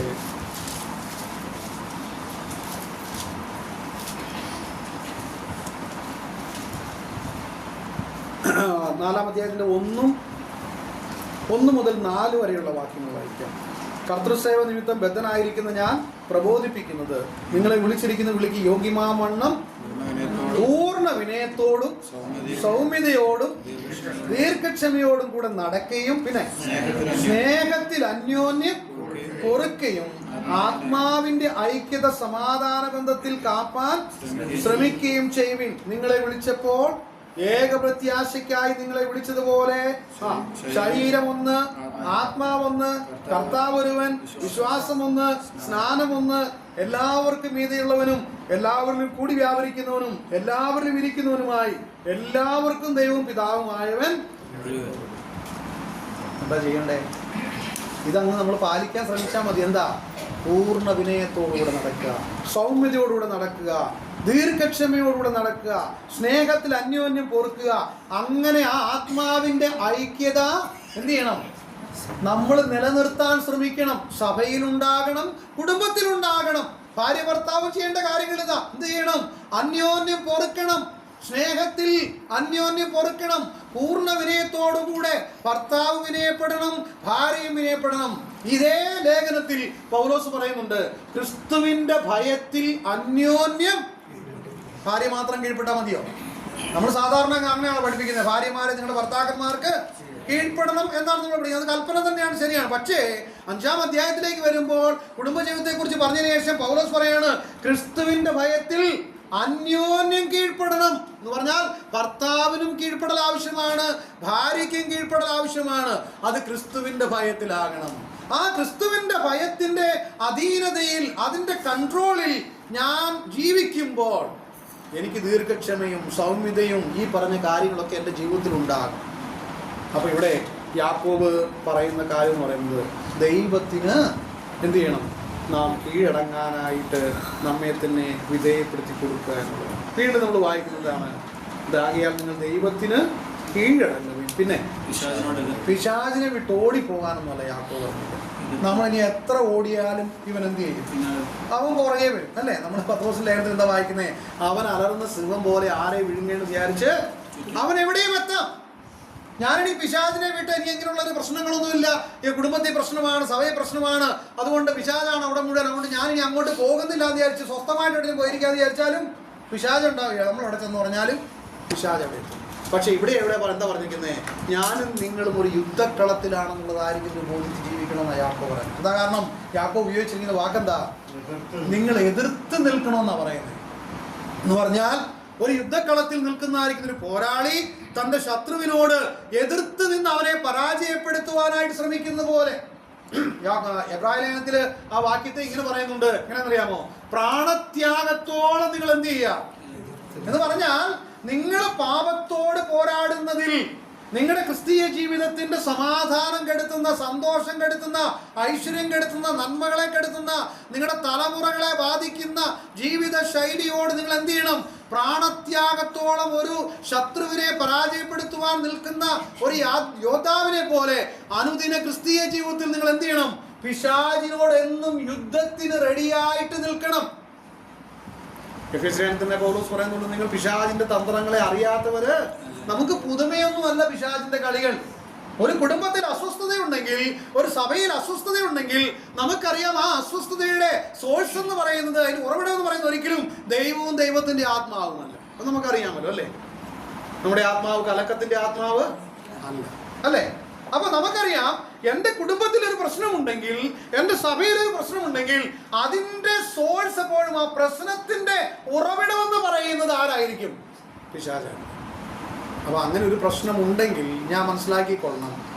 4-ാം അധ്യായത്തിൻ്റെ 1 മുതൽ 4 വരെയുള്ള വാക്യങ്ങൾ വായിക്കാം. കർത്തൃസേവ നിമിത്തം ബദ്ധനായിരിക്കുന്ന ഞാൻ പ്രബോധിപ്പിക്കുന്നത്, നിങ്ങളെ വിളിച്ചിരിക്കുന്ന വിളിക്ക് യോഗ്യമാവണ്ണം പൂർണ്ണ വിനയത്തോടും സൗമ്യതയോടും ദീർഘക്ഷമയോടും കൂടെ നടക്കുകയും, പിന്നെ സ്നേഹത്തിൽ അന്യോന്യം പൊറുക്കുകയും ആത്മാവിന്റെ ഐക്യത സമാധാന ബന്ധത്തിൽ കാപ്പാൻ ശ്രമിക്കുകയും ചെയ്യുവിൻ. നിങ്ങളെ വിളിച്ചപ്പോൾ ഏകപ്രത്യാശയ്ക്കായി നിങ്ങളെ വിളിച്ചതുപോലെ ശരീരം ഒന്ന്, ആത്മാവൊന്ന്, കർത്താവ് ഒരുവൻ, വിശ്വാസമൊന്ന്, സ്നാനമൊന്ന്, എല്ലാവർക്കും മീതെയുള്ളവനും എല്ലാവരിലും കൂടി വ്യാപരിക്കുന്നവനും എല്ലാവരിലും ഇരിക്കുന്നവനുമായി എല്ലാവർക്കും ദൈവവും പിതാവുമായവൻ. എന്താ ചെയ്യണ്ടേ? ഇതങ്ങ് നമ്മൾ പാലിക്കാൻ ശ്രമിച്ചാൽ മതി. എന്താ? പൂർണ്ണ വിനയത്തോടുകൂടെ നടക്കുക, സൗമ്യതയോടുകൂടെ നടക്കുക, ദീർഘക്ഷമയോടുകൂടെ നടക്കുക, സ്നേഹത്തിൽ അന്യോന്യം പൊറുക്കുക. അങ്ങനെ ആ ആത്മാവിന്റെ ഐക്യത എന്ത് ചെയ്യണം? നമ്മൾ നിലനിർത്താൻ ശ്രമിക്കണം. സഭയിലുണ്ടാകണം, കുടുംബത്തിലുണ്ടാകണം. ഭാര്യ ഭർത്താവ് ചെയ്യേണ്ട കാര്യങ്ങൾ ഇതാ. എന്ത് ചെയ്യണം? അന്യോന്യം പൊറുക്കണം. സ്നേഹത്തിൽ അന്യോന്യം പൊറുക്കണം. പൂർണ്ണ വിനയത്തോടുകൂടെ ഭർത്താവ് വിനയപ്പെടണം, ഭാര്യയും വിനയപ്പെടണം. ഇതേ ലേഖനത്തിൽ പൗലോസ് പറയുന്നുണ്ട്, ക്രിസ്തുവിന്റെ ഭയത്തിൽ അന്യോന്യം. ഭാര്യ മാത്രം കീഴ്പ്പെട്ടാൽ മതിയോ? നമ്മൾ സാധാരണ അങ്ങനെയാണ് പഠിപ്പിക്കുന്നത്. ഭാര്യമാരെ നിങ്ങളുടെ ഭർത്താക്കന്മാർക്ക് കീഴ്പ്പെടണം എന്നാണ് നമ്മൾ പഠിക്കുന്നത്. അത് കൽപ്പന തന്നെയാണ്, ശരിയാണ്. പക്ഷേ 5-ാം അധ്യായത്തിലേക്ക് വരുമ്പോൾ കുടുംബജീവിതത്തെ കുറിച്ച് പറഞ്ഞതിന് ശേഷം പൗലോസ് പറയാണ്, ക്രിസ്തുവിന്റെ ഭയത്തിൽ അന്യോന്യം കീഴ്പ്പെടണം എന്ന് പറഞ്ഞാൽ ഭർത്താവിനും കീഴ്പ്പെടൽ ആവശ്യമാണ്, ഭാര്യയ്ക്കും കീഴ്പ്പെടൽ ആവശ്യമാണ്. അത് ക്രിസ്തുവിന്റെ ഭയത്തിലാകണം. ആ ക്രിസ്തുവിന്റെ ഭയത്തിന്റെ അധീനതയിൽ, അതിന്റെ കൺട്രോളിൽ ഞാൻ ജീവിക്കുമ്പോൾ എനിക്ക് ദീർഘക്ഷമയും സൗമ്യതയും ഈ പറഞ്ഞ കാര്യങ്ങളൊക്കെ എൻ്റെ ജീവിതത്തിൽ ഉണ്ടാകും. അപ്പോൾ ഇവിടെ യാക്കോബ് പറയുന്ന കാര്യം എന്ന് പറയുന്നത്, ദൈവത്തിന് എന്ത് ചെയ്യണം? നാം കീഴടങ്ങാനായിട്ട് നമ്മെ തന്നെ വിധേയപ്പെടുത്തി കൊടുക്കുക എന്നുള്ളത്. വീണ്ടും നമ്മൾ വായിക്കുന്നതാണ്, ആകയാൽ നിങ്ങൾ ദൈവത്തിന് കീഴടങ്ങുവിൻ. പിന്നെ പിശാചിനെ വിട്ട് ഓടിപ്പോകാനൊന്നുമല്ല യാക്കോബ് പറഞ്ഞത്. നമ്മളിനി എത്ര ഓടിയാലും ഇവൻ എന്ത് ചെയ്യും? അവൻ പുറകെ വരും, അല്ലേ? നമ്മൾ പത്രോസ് ലേഖനത്തിൽ എന്താ വായിക്കുന്നേ? അവൻ അലറുന്ന സിംഹം പോലെ ആരെ വിഴുങ്ങേന്ന് വിചാരിച്ച് അവൻ എവിടെയും എത്താം. ഞാനിനി പിശാചിനെ വിട്ട് ഇനി അങ്ങനെയുള്ള ഒരു പ്രശ്നങ്ങളൊന്നുമില്ല, ഈ കുടുംബത്തിൽ പ്രശ്നമാണ്, സഭയെ പ്രശ്നമാണ്, അതുകൊണ്ട് പിശാചാണ് അവിടെ മുഴുവൻ, അതുകൊണ്ട് ഞാനിനി അങ്ങോട്ട് പോകുന്നില്ല എന്ന് വിചാരിച്ച് സ്വസ്ഥമായിട്ട് എവിടെയും പോയിരിക്കാന്ന് വിചാരിച്ചാലും പിശാച് ഉണ്ടാവുകയാണ്. നമ്മൾ അവിടെ ചെന്ന് പറഞ്ഞാലും പിശാച് അവിടെ എത്തും. പക്ഷെ ഇവിടെ എന്താ പറഞ്ഞിരിക്കുന്നത്? ഞാനും നിങ്ങളും ഒരു യുദ്ധക്കളത്തിലാണെന്നുള്ളതായിരിക്കും ബോധിച്ച് ജീവിക്കണമെന്നാണ് യാക്കോബ് പറയുന്നത്. അതാ കാരണം യാക്കോബ് ഉപയോഗിച്ചിരിക്കുന്ന വാക്കെന്താ? നിങ്ങൾ എതിർത്ത് നിൽക്കണമെന്നാണ് പറയുന്നത്. എന്ന് പറഞ്ഞാൽ ഒരു യുദ്ധക്കളത്തിൽ നിൽക്കുന്നതായിരിക്കുന്ന ഒരു പോരാളി തന്റെ ശത്രുവിനോട് എതിർത്ത് നിന്ന് അവനെ പരാജയപ്പെടുത്തുവാനായിട്ട് ശ്രമിക്കുന്ന പോലെ. എബ്രായ ലേഖനത്തില് ആ വാക്യത്തെ ഇങ്ങനെ പറയുന്നുണ്ട്, എങ്ങനെയാണെന്നറിയാമോ? പ്രാണത്യാഗത്തോളം നിങ്ങൾ എന്ത് ചെയ്യുക എന്ന് പറഞ്ഞാൽ, നിങ്ങൾ പാപത്തോട് പോരാടുന്നതിൽ, നിങ്ങളുടെ ക്രിസ്തീയ ജീവിതത്തിന്റെ സമാധാനം കെടുത്തുന്ന, സന്തോഷം കെടുത്തുന്ന, ഐശ്വര്യം കെടുത്തുന്ന, നന്മകളെ കെടുത്തുന്ന, നിങ്ങളുടെ തലമുറകളെ ബാധിക്കുന്ന ജീവിത ശൈലിയോട് നിങ്ങൾ എന്ത് ചെയ്യണം? പ്രാണത്യാഗത്തോളം ഒരു ശത്രുവിനെ പരാജയപ്പെടുത്തുവാൻ നിൽക്കുന്ന ഒരു യോദ്ധാവിനെ പോലെ അനുദിന ക്രിസ്തീയ ജീവിതത്തിൽ നിങ്ങൾ എന്ത് ചെയ്യണം? പിശാചിനോട് എന്നും യുദ്ധത്തിന് റെഡിയായിട്ട് നിൽക്കണം. എഫെസ്യൻസിന്റെ പൗലോസ് പറയുന്നുണ്ട്, നിങ്ങൾ പിശാചിന്റെ തന്ത്രങ്ങളെ അറിയാത്തവര്. നമുക്ക് പുതുമയൊന്നുമല്ല പിശാചിന്റെ കളികൾ. ഒരു കുടുംബത്തിൽ അസ്വസ്ഥതയുണ്ടെങ്കിൽ, ഒരു സഭയിൽ അസ്വസ്ഥതയുണ്ടെങ്കിൽ നമുക്കറിയാം ആ അസ്വസ്ഥതയുടെ സോഴ്സ് എന്ന് പറയുന്നത്, അതിന് ഉറവിടം എന്ന് പറയുന്നത് ഒരിക്കലും ദൈവവും ദൈവത്തിന്റെ ആത്മാവുമല്ല. അത് നമുക്കറിയാമല്ലോ, അല്ലേ? നമ്മുടെ ആത്മാവ് കലക്കത്തിന്റെ ആത്മാവ് അല്ല, അല്ലേ? അപ്പൊ നമുക്കറിയാം, എൻ്റെ കുടുംബത്തിലൊരു പ്രശ്നമുണ്ടെങ്കിൽ, എൻ്റെ സഭയിലൊരു പ്രശ്നമുണ്ടെങ്കിൽ അതിൻ്റെ സോഴ്സ് എപ്പോഴും, ആ പ്രശ്നത്തിന്റെ ഉറവിടമെന്ന് പറയുന്നത് ആരായിരിക്കും? പിശാചാണ്. അപ്പൊ അങ്ങനെ ഒരു പ്രശ്നമുണ്ടെങ്കിൽ ഞാൻ മനസ്സിലാക്കിക്കൊള്ളണം,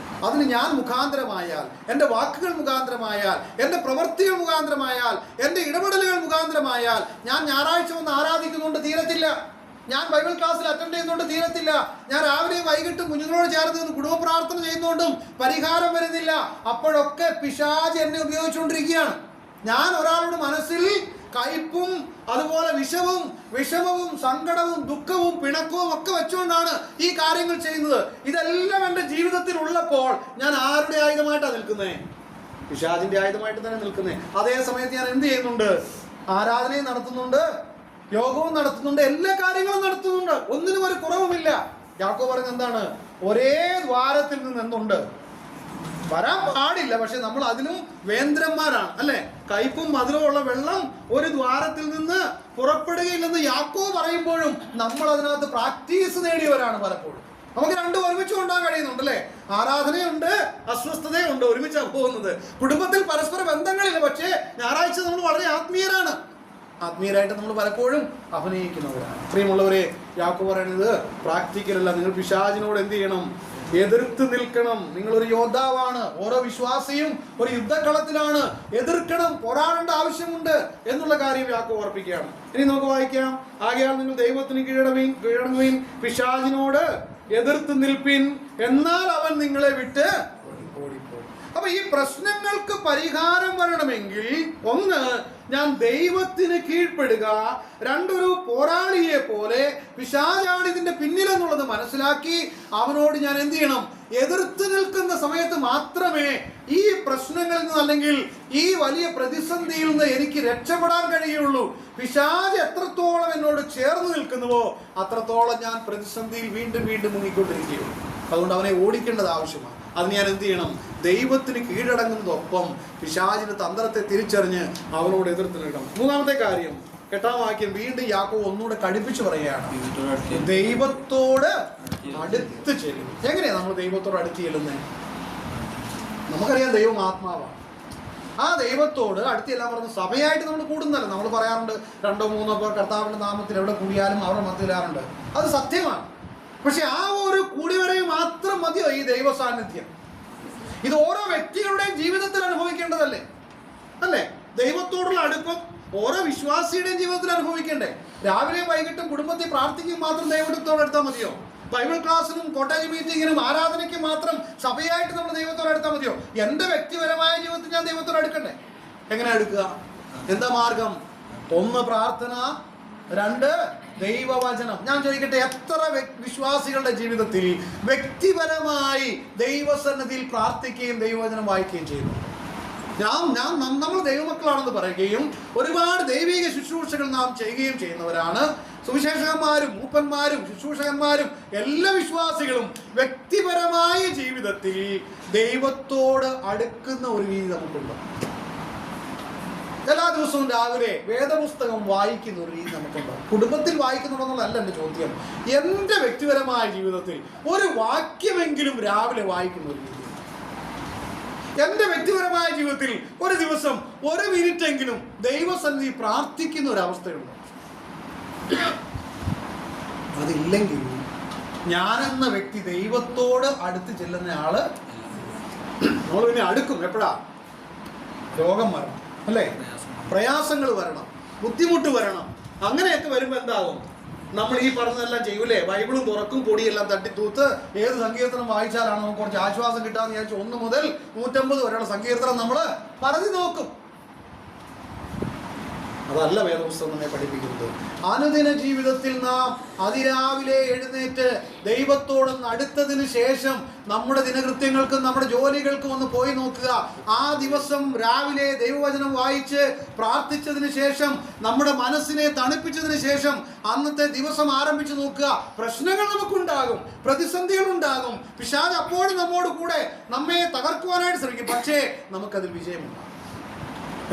അതിന് ഞാൻ മുഖാന്തരമായാൽ, എൻ്റെ വാക്കുകൾ മുഖാന്തരമായാൽ, എൻ്റെ പ്രവൃത്തികൾ മുഖാന്തരമായാൽ, എൻ്റെ ഇടപെടലുകൾ മുഖാന്തരമായാൽ, ഞാൻ ഞായറാഴ്ച വന്ന് ആരാധിക്കുന്നുണ്ട് തീരത്തില്ല, ഞാൻ ബൈബിൾ ക്ലാസ്സിൽ അറ്റൻഡ് ചെയ്യുന്നതുകൊണ്ട് തീരത്തില്ല, ഞാൻ രാവിലെയും വൈകിട്ടും കുഞ്ഞുങ്ങളോട് ചേർന്ന് നിന്ന് കുടുംബ പ്രാർത്ഥന ചെയ്യുന്നതുകൊണ്ടും പരിഹാരം വരുന്നില്ല. അപ്പോഴൊക്കെ പിശാച് എന്നെ ഉപയോഗിച്ചുകൊണ്ടിരിക്കുകയാണ്. ഞാൻ ഒരാളുടെ മനസ്സിൽ കയ്പും അതുപോലെ വിഷമവും സങ്കടവും ദുഃഖവും പിണക്കവും ഒക്കെ വെച്ചുകൊണ്ടാണ് ഈ കാര്യങ്ങൾ ചെയ്യുന്നത്. ഇതെല്ലാം എൻ്റെ ജീവിതത്തിൽ ഉള്ളപ്പോൾ ഞാൻ ആരുടെ ആയുധമായിട്ടാണ് നിൽക്കുന്നത്? പിശാചിന്റെ ആയുധമായിട്ട് തന്നെ നിൽക്കുന്നത്. അതേ സമയത്ത് ഞാൻ എന്ത് ചെയ്യുന്നുണ്ട്? ആരാധനയും നടത്തുന്നുണ്ട്, യോഗവും നടത്തുന്നുണ്ട്, എല്ലാ കാര്യങ്ങളും നടത്തുന്നുണ്ട്, ഒന്നിനും ഒരു കുറവുമില്ല. യാക്കോബ് പറയുന്നത് എന്താണ്? ഒരേ ദ്വാരത്തിൽ നിന്ന് എന്തുണ്ട്? വരാൻ പാടില്ല, പക്ഷെ നമ്മൾ അതിനും വേന്ദ്രന്മാരാണ്, അല്ലെ? കയ്പും മധുരമുള്ള വെള്ളം ഒരു ദ്വാരത്തിൽ നിന്ന് പുറപ്പെടുകയില്ലെന്ന് യാക്കോബ് പറയുമ്പോഴും നമ്മൾ അതിനകത്ത് പ്രാക്ടീസ് നേടിയവരാണ് പലപ്പോഴും. നമുക്ക് രണ്ടും ഒരുമിച്ച് കൊണ്ടുപോകാൻ കഴിയുന്നുണ്ട്, അല്ലേ? ആരാധനയുണ്ട്, അസ്വസ്ഥതയുണ്ട്, ഒരുമിച്ചാണ് പോകുന്നത്. കുടുംബത്തിൽ പരസ്പര ബന്ധങ്ങളില്ല, പക്ഷേ ഞായറാഴ്ച നമ്മൾ വളരെ ആത്മീയരായിട്ട് നമ്മൾ പലപ്പോഴും അഭിനയിക്കുന്നവരാണ്. പ്രിയമുള്ളവരെ, യാക്കോബ് പറയുന്നത് പ്രാക്ടിക്കലല്ല. നിങ്ങൾ പിശാചിനോട് എന്ത് ചെയ്യണം? എതിർത്ത് നിൽക്കണം. നിങ്ങളൊരു യോദ്ധാവാണ്. ഓരോ വിശ്വാസിയും ഒരു യുദ്ധക്കളത്തിലാണ്. എതിർക്കണം, പോരാടേണ്ട ആവശ്യമുണ്ട് എന്നുള്ള കാര്യം യാക്കോബ് ഓർപ്പിക്കുകയാണ്. ഇനി നമുക്ക് വായിക്കാം. ആകയാൽ നിങ്ങൾ ദൈവത്തിന് കീഴടങ്ങുവിൻ, പിശാചിനോട് എതിർത്ത് നിൽപ്പിൻ, എന്നാൽ അവൻ നിങ്ങളെ വിട്ട് ഓടിപ്പോകും. അപ്പൊ ഈ പ്രശ്നങ്ങൾക്ക് പരിഹാരം വരണമെങ്കിൽ ഒന്ന്, ഞാൻ ദൈവത്തിന് കീഴ്പ്പെടുക, രണ്ടൊരു പോരാളിയെ പോലെ പിശാചാണ് ഇതിന്റെ പിന്നിലെന്നുള്ളത് മനസ്സിലാക്കി അവനോട് ഞാൻ എന്ത് ചെയ്യണം? എതിർത്ത് നിൽക്കുന്ന സമയത്ത് മാത്രമേ ഈ പ്രശ്നങ്ങളിൽ നിന്ന് അല്ലെങ്കിൽ ഈ വലിയ പ്രതിസന്ധിയിൽ നിന്ന് എനിക്ക് രക്ഷപ്പെടാൻ കഴിയുള്ളൂ. പിശാച് എത്രത്തോളം എന്നോട് ചേർന്ന് നിൽക്കുന്നുവോ അത്രത്തോളം ഞാൻ പ്രതിസന്ധിയിൽ വീണ്ടും വീണ്ടും മുങ്ങിക്കൊണ്ടിരിക്കുകയുള്ളൂ. അതുകൊണ്ട് അവനെ ഓടിക്കേണ്ടത് ആവശ്യമാണ്. അതിന് ഞാൻ എന്ത് ചെയ്യണം? ദൈവത്തിന് കീഴടങ്ങുന്നതൊപ്പം പിശാചിന്റെ തന്ത്രത്തെ തിരിച്ചറിഞ്ഞ് അവനോട് എതിർത്ത് നിൽക്കണം. മൂന്നാമത്തെ കാര്യം, 8-ാം വാക്യം വീണ്ടും യാക്കോബ് ഒന്നുകൂടെ കടുപ്പിച്ച് പറയുകയാണ്, ദൈവത്തോട് അടുത്ത് ചെല്ലും. എങ്ങനെയാ നമ്മൾ ദൈവത്തോട് അടുത്ത് ചെല്ലുന്നത്? നമുക്കറിയാം ദൈവം ആത്മാവാണ്. ആ ദൈവത്തോട് അടുത്തെല്ലാം പറഞ്ഞ് സഭയായിട്ട് നമ്മൾ കൂടുന്നല്ല. നമ്മൾ പറയാറുണ്ട് 2-3 പേർ കർത്താവിന്റെ നാമത്തിൽ എവിടെ കൂടിയാലും അവരുടെ മധ്യയിലാറുണ്ട്. അത് സത്യമാണ്. പക്ഷെ ആ ഒരു കൂടിവരവ് മാത്രം മതിയോ ഈ ദൈവ സാന്നിധ്യം? ഇത് ഓരോ വ്യക്തികളുടെയും ജീവിതത്തിൽ അനുഭവിക്കേണ്ടതല്ലേ? അല്ലേ? ദൈവത്തോടുള്ള അടുപ്പം ഓരോ വിശ്വാസിയുടെയും ജീവിതത്തിൽ അനുഭവിക്കണ്ടേ? രാവിലെയും വൈകിട്ടും കുടുംബത്തിൽ പ്രാർത്ഥിക്കും മാത്രം ദൈവത്തോട് അടുത്താൽ മതിയോ? ബൈബിൾ ക്ലാസ്സിനും കോട്ടേജ് മീറ്റിങ്ങിനും ആരാധനയ്ക്കും മാത്രം സഭയായിട്ട് നമ്മൾ ദൈവത്തോട് അടുത്താൽ മതിയോ? എൻ്റെ വ്യക്തിപരമായ ജീവിതത്തിൽ ഞാൻ ദൈവത്തോട് അടുക്കണ്ടേ? എങ്ങനെ അടുക്കുക? എന്താ മാർഗം? 1 പ്രാർത്ഥന, 2 ദൈവവചനം. ഞാൻ ചോദിക്കട്ടെ, എത്ര വിശ്വാസികളുടെ ജീവിതത്തിൽ വ്യക്തിപരമായി ദൈവസന്നിധിയിൽ പ്രാർത്ഥിക്കുകയും ദൈവവചനം വായിക്കുകയും ചെയ്യുന്നു? നമ്മൾ ദൈവമക്കളാണെന്ന് പറയുകയും ഒരുപാട് ദൈവിക ശുശ്രൂഷകൾ നാം ചെയ്യുകയും ചെയ്യുന്നവരാണ്. സുവിശേഷകന്മാരും മൂപ്പന്മാരും ശുശ്രൂഷകന്മാരും എല്ലാ വിശ്വാസികളും വ്യക്തിപരമായ ജീവിതത്തിൽ ദൈവത്തോട് അടുക്കുന്ന ഒരു രീതി നമുക്കുണ്ട്. എല്ലാ ദിവസവും രാവിലെ വേദപുസ്തകം വായിക്കുന്ന ഒരു രീതി നമുക്കുണ്ട്. കുടുംബത്തിൽ വായിക്കുന്നുണ്ടെന്നുള്ളതല്ല എൻ്റെ ചോദ്യം. എൻ്റെ വ്യക്തിപരമായ ജീവിതത്തിൽ ഒരു വാക്യമെങ്കിലും രാവിലെ വായിക്കുന്ന ഒരു രീതി, എൻ്റെ വ്യക്തിപരമായ ജീവിതത്തിൽ ഒരു ദിവസം 1 മിനിറ്റെങ്കിലും ദൈവസന്നിധി പ്രാർത്ഥിക്കുന്ന ഒരവസ്ഥയുണ്ട്. അതില്ലെങ്കിൽ ഞാനെന്ന വ്യക്തി ദൈവത്തോട് അടുത്ത് ചെല്ലുന്ന ആള് നമ്മൾ പിന്നെ അടുക്കും. എപ്പോഴാ? രോഗം വരണം, അല്ലേ? പ്രയാസങ്ങൾ വരണം, ബുദ്ധിമുട്ട് വരണം. അങ്ങനെയൊക്കെ വരുമ്പോൾ എന്താകും? നമ്മൾ ഈ പറഞ്ഞതെല്ലാം ചെയ്യൂലേ? ബൈബിളും തുറക്കും, പൊടിയെല്ലാം തട്ടിത്തൂത്ത് ഏത് സങ്കീർത്തനം വായിച്ചാലാണ് നമുക്ക് കുറച്ച് ആശ്വാസം കിട്ടാന്ന് വിചാരിച്ചു 1 മുതൽ 150 വരെയുള്ള സങ്കീർത്തനം നമ്മൾ പറഞ്ഞു നോക്കും. അതല്ല വേദപുസ്തകം നമ്മെ പഠിപ്പിക്കുന്നത്. അനുദിന ജീവിതത്തിൽ നാം അതിരാവിലെ എഴുന്നേറ്റ് ദൈവത്തോടൊന്ന് അടുത്തതിന് ശേഷം നമ്മുടെ ദിനകൃത്യങ്ങൾക്കും നമ്മുടെ ജോലികൾക്കും ഒന്ന് പോയി നോക്കുക. ആ ദിവസം രാവിലെ ദൈവവചനം വായിച്ച് പ്രാർത്ഥിച്ചതിന് ശേഷം നമ്മുടെ മനസ്സിനെ തണുപ്പിച്ചതിന് ശേഷം അന്നത്തെ ദിവസം ആരംഭിച്ചു നോക്കുക. പ്രശ്നങ്ങൾ നമുക്കുണ്ടാകും, പ്രതിസന്ധികൾ ഉണ്ടാകും, പിശാച് അപ്പോഴും നമ്മോട് കൂടെ നമ്മെ തകർക്കുവാനായിട്ട് ശ്രമിക്കും. പക്ഷേ നമുക്കതിൽ വിജയമുണ്ടാകും.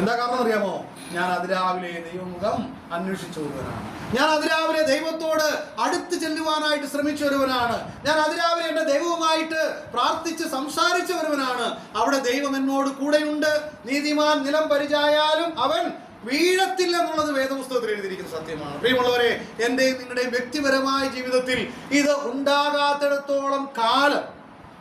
എന്താ കാരണം അറിയാമോ? ഞാൻ അതിരാവിലെ ദൈവമുഖം അന്വേഷിച്ച ഒരുവനാണ്. ഞാൻ അതിരാവിലെ ദൈവത്തോട് അടുത്ത് ചെല്ലുവാനായിട്ട് ശ്രമിച്ച ഒരുവനാണ്. ഞാൻ അതിരാവിലെ എൻ്റെ ദൈവവുമായിട്ട് പ്രാർത്ഥിച്ച് സംസാരിച്ച ഒരുവനാണ്. അവിടെ ദൈവം എന്നോട് കൂടെയുണ്ട്. നീതിമാൻ നിലം പരിചായാലും അവൻ വീഴത്തില്ല എന്നുള്ളത് വേദപുസ്തകത്തിൽ എഴുതിയിരിക്കുന്ന സത്യമാണ്. പ്രിയമുള്ളവരെ, എൻ്റെയും നിങ്ങളുടെയും വ്യക്തിപരമായ ജീവിതത്തിൽ ഇത് ഉണ്ടാകാത്തിടത്തോളം കാലം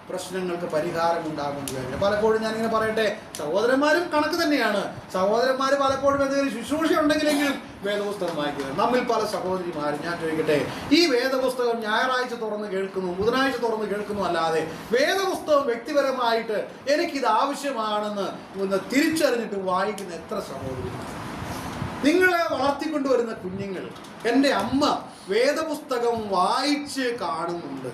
പ്രശ്നങ്ങൾക്ക് പരിഹാരം ഉണ്ടാകുമെന്ന് കഴിഞ്ഞു. പലപ്പോഴും ഞാനിങ്ങനെ പറയട്ടെ, സഹോദരന്മാരും കണക്ക് തന്നെയാണ്. സഹോദരന്മാർ പലപ്പോഴും എന്തെങ്കിലും ശുശ്രൂഷ ഉണ്ടെങ്കിലെങ്കിലും വേദപുസ്തകം വായിക്കുന്നത്. നമ്മിൽ പല സഹോദരിമാരും, ഞാൻ ചോദിക്കട്ടെ, ഈ വേദപുസ്തകം ഞായറാഴ്ച തുറന്ന് കേൾക്കുന്നു, ബുധനാഴ്ച തുറന്ന് കേൾക്കുന്നു അല്ലാതെ വേദപുസ്തകം വ്യക്തിപരമായിട്ട് എനിക്കിത് ആവശ്യമാണെന്ന് തിരിച്ചറിഞ്ഞിട്ട് വായിക്കുന്ന എത്ര സഹോദരിമാർ? നിങ്ങളെ വളർത്തിക്കൊണ്ടുവരുന്ന കുഞ്ഞുങ്ങൾ, എൻ്റെ അമ്മ വേദപുസ്തകം വായിച്ച് കാണുന്നുണ്ട്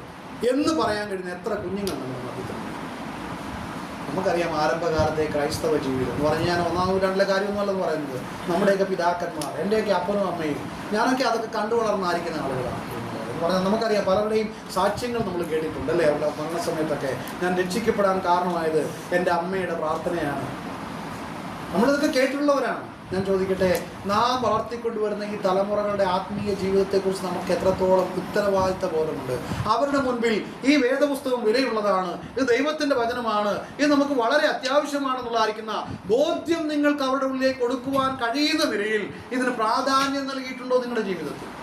എന്ന് പറയാൻ കഴിയുന്ന എത്ര കുഞ്ഞുങ്ങൾ നമ്മുടെ മധ്യത്തിൽ? നമുക്കറിയാം ആരംഭകാലത്തെ ക്രൈസ്തവ ജീവിതം എന്ന് പറഞ്ഞാൽ ഞാൻ 1-ാം നൂറ്റാണ്ടിലെ കാര്യമൊന്നുമല്ലെന്ന് പറയുന്നത്. നമ്മുടെയൊക്കെ പിതാക്കന്മാർ, എൻ്റെയൊക്കെ അപ്പനും അമ്മയും ഞാനൊക്കെ അതൊക്കെ കണ്ടു വളർന്നായിരിക്കുന്ന ആളുകളാണ് എന്ന് പറഞ്ഞാൽ നമുക്കറിയാം. പലരുടെയും സാക്ഷ്യങ്ങൾ നമ്മൾ കേട്ടിട്ടുണ്ട്, അല്ലേ? അവരുടെ മരണസമയത്തൊക്കെ ഞാൻ രക്ഷിക്കപ്പെടാൻ കാരണമായത് എൻ്റെ അമ്മയുടെ പ്രാർത്ഥനയാണ്. നമ്മളിതൊക്കെ കേട്ടിട്ടുള്ളവരാണ്. ഞാൻ ചോദിക്കട്ടെ, നാം വളർത്തിക്കൊണ്ടുവരുന്ന ഈ തലമുറകളുടെ ആത്മീയ ജീവിതത്തെക്കുറിച്ച് നമുക്ക് എത്രത്തോളം ഉത്തരവാദിത്ത ബോധമുണ്ട്? അവരുടെ മുൻപിൽ ഈ വേദപുസ്തകം വിലയുള്ളതാണ്, ഇത് ദൈവത്തിൻ്റെ വചനമാണ്, ഇത് നമുക്ക് വളരെ അത്യാവശ്യമാണെന്നുള്ളതായിരിക്കുന്ന ബോധ്യം നിങ്ങൾക്ക് അവരുടെ ഉള്ളിലേക്ക് കൊടുക്കുവാൻ കഴിയുന്ന നിലയിൽ ഇതിന് പ്രാധാന്യം നൽകിയിട്ടുണ്ടോ നിങ്ങളുടെ ജീവിതത്തിൽ?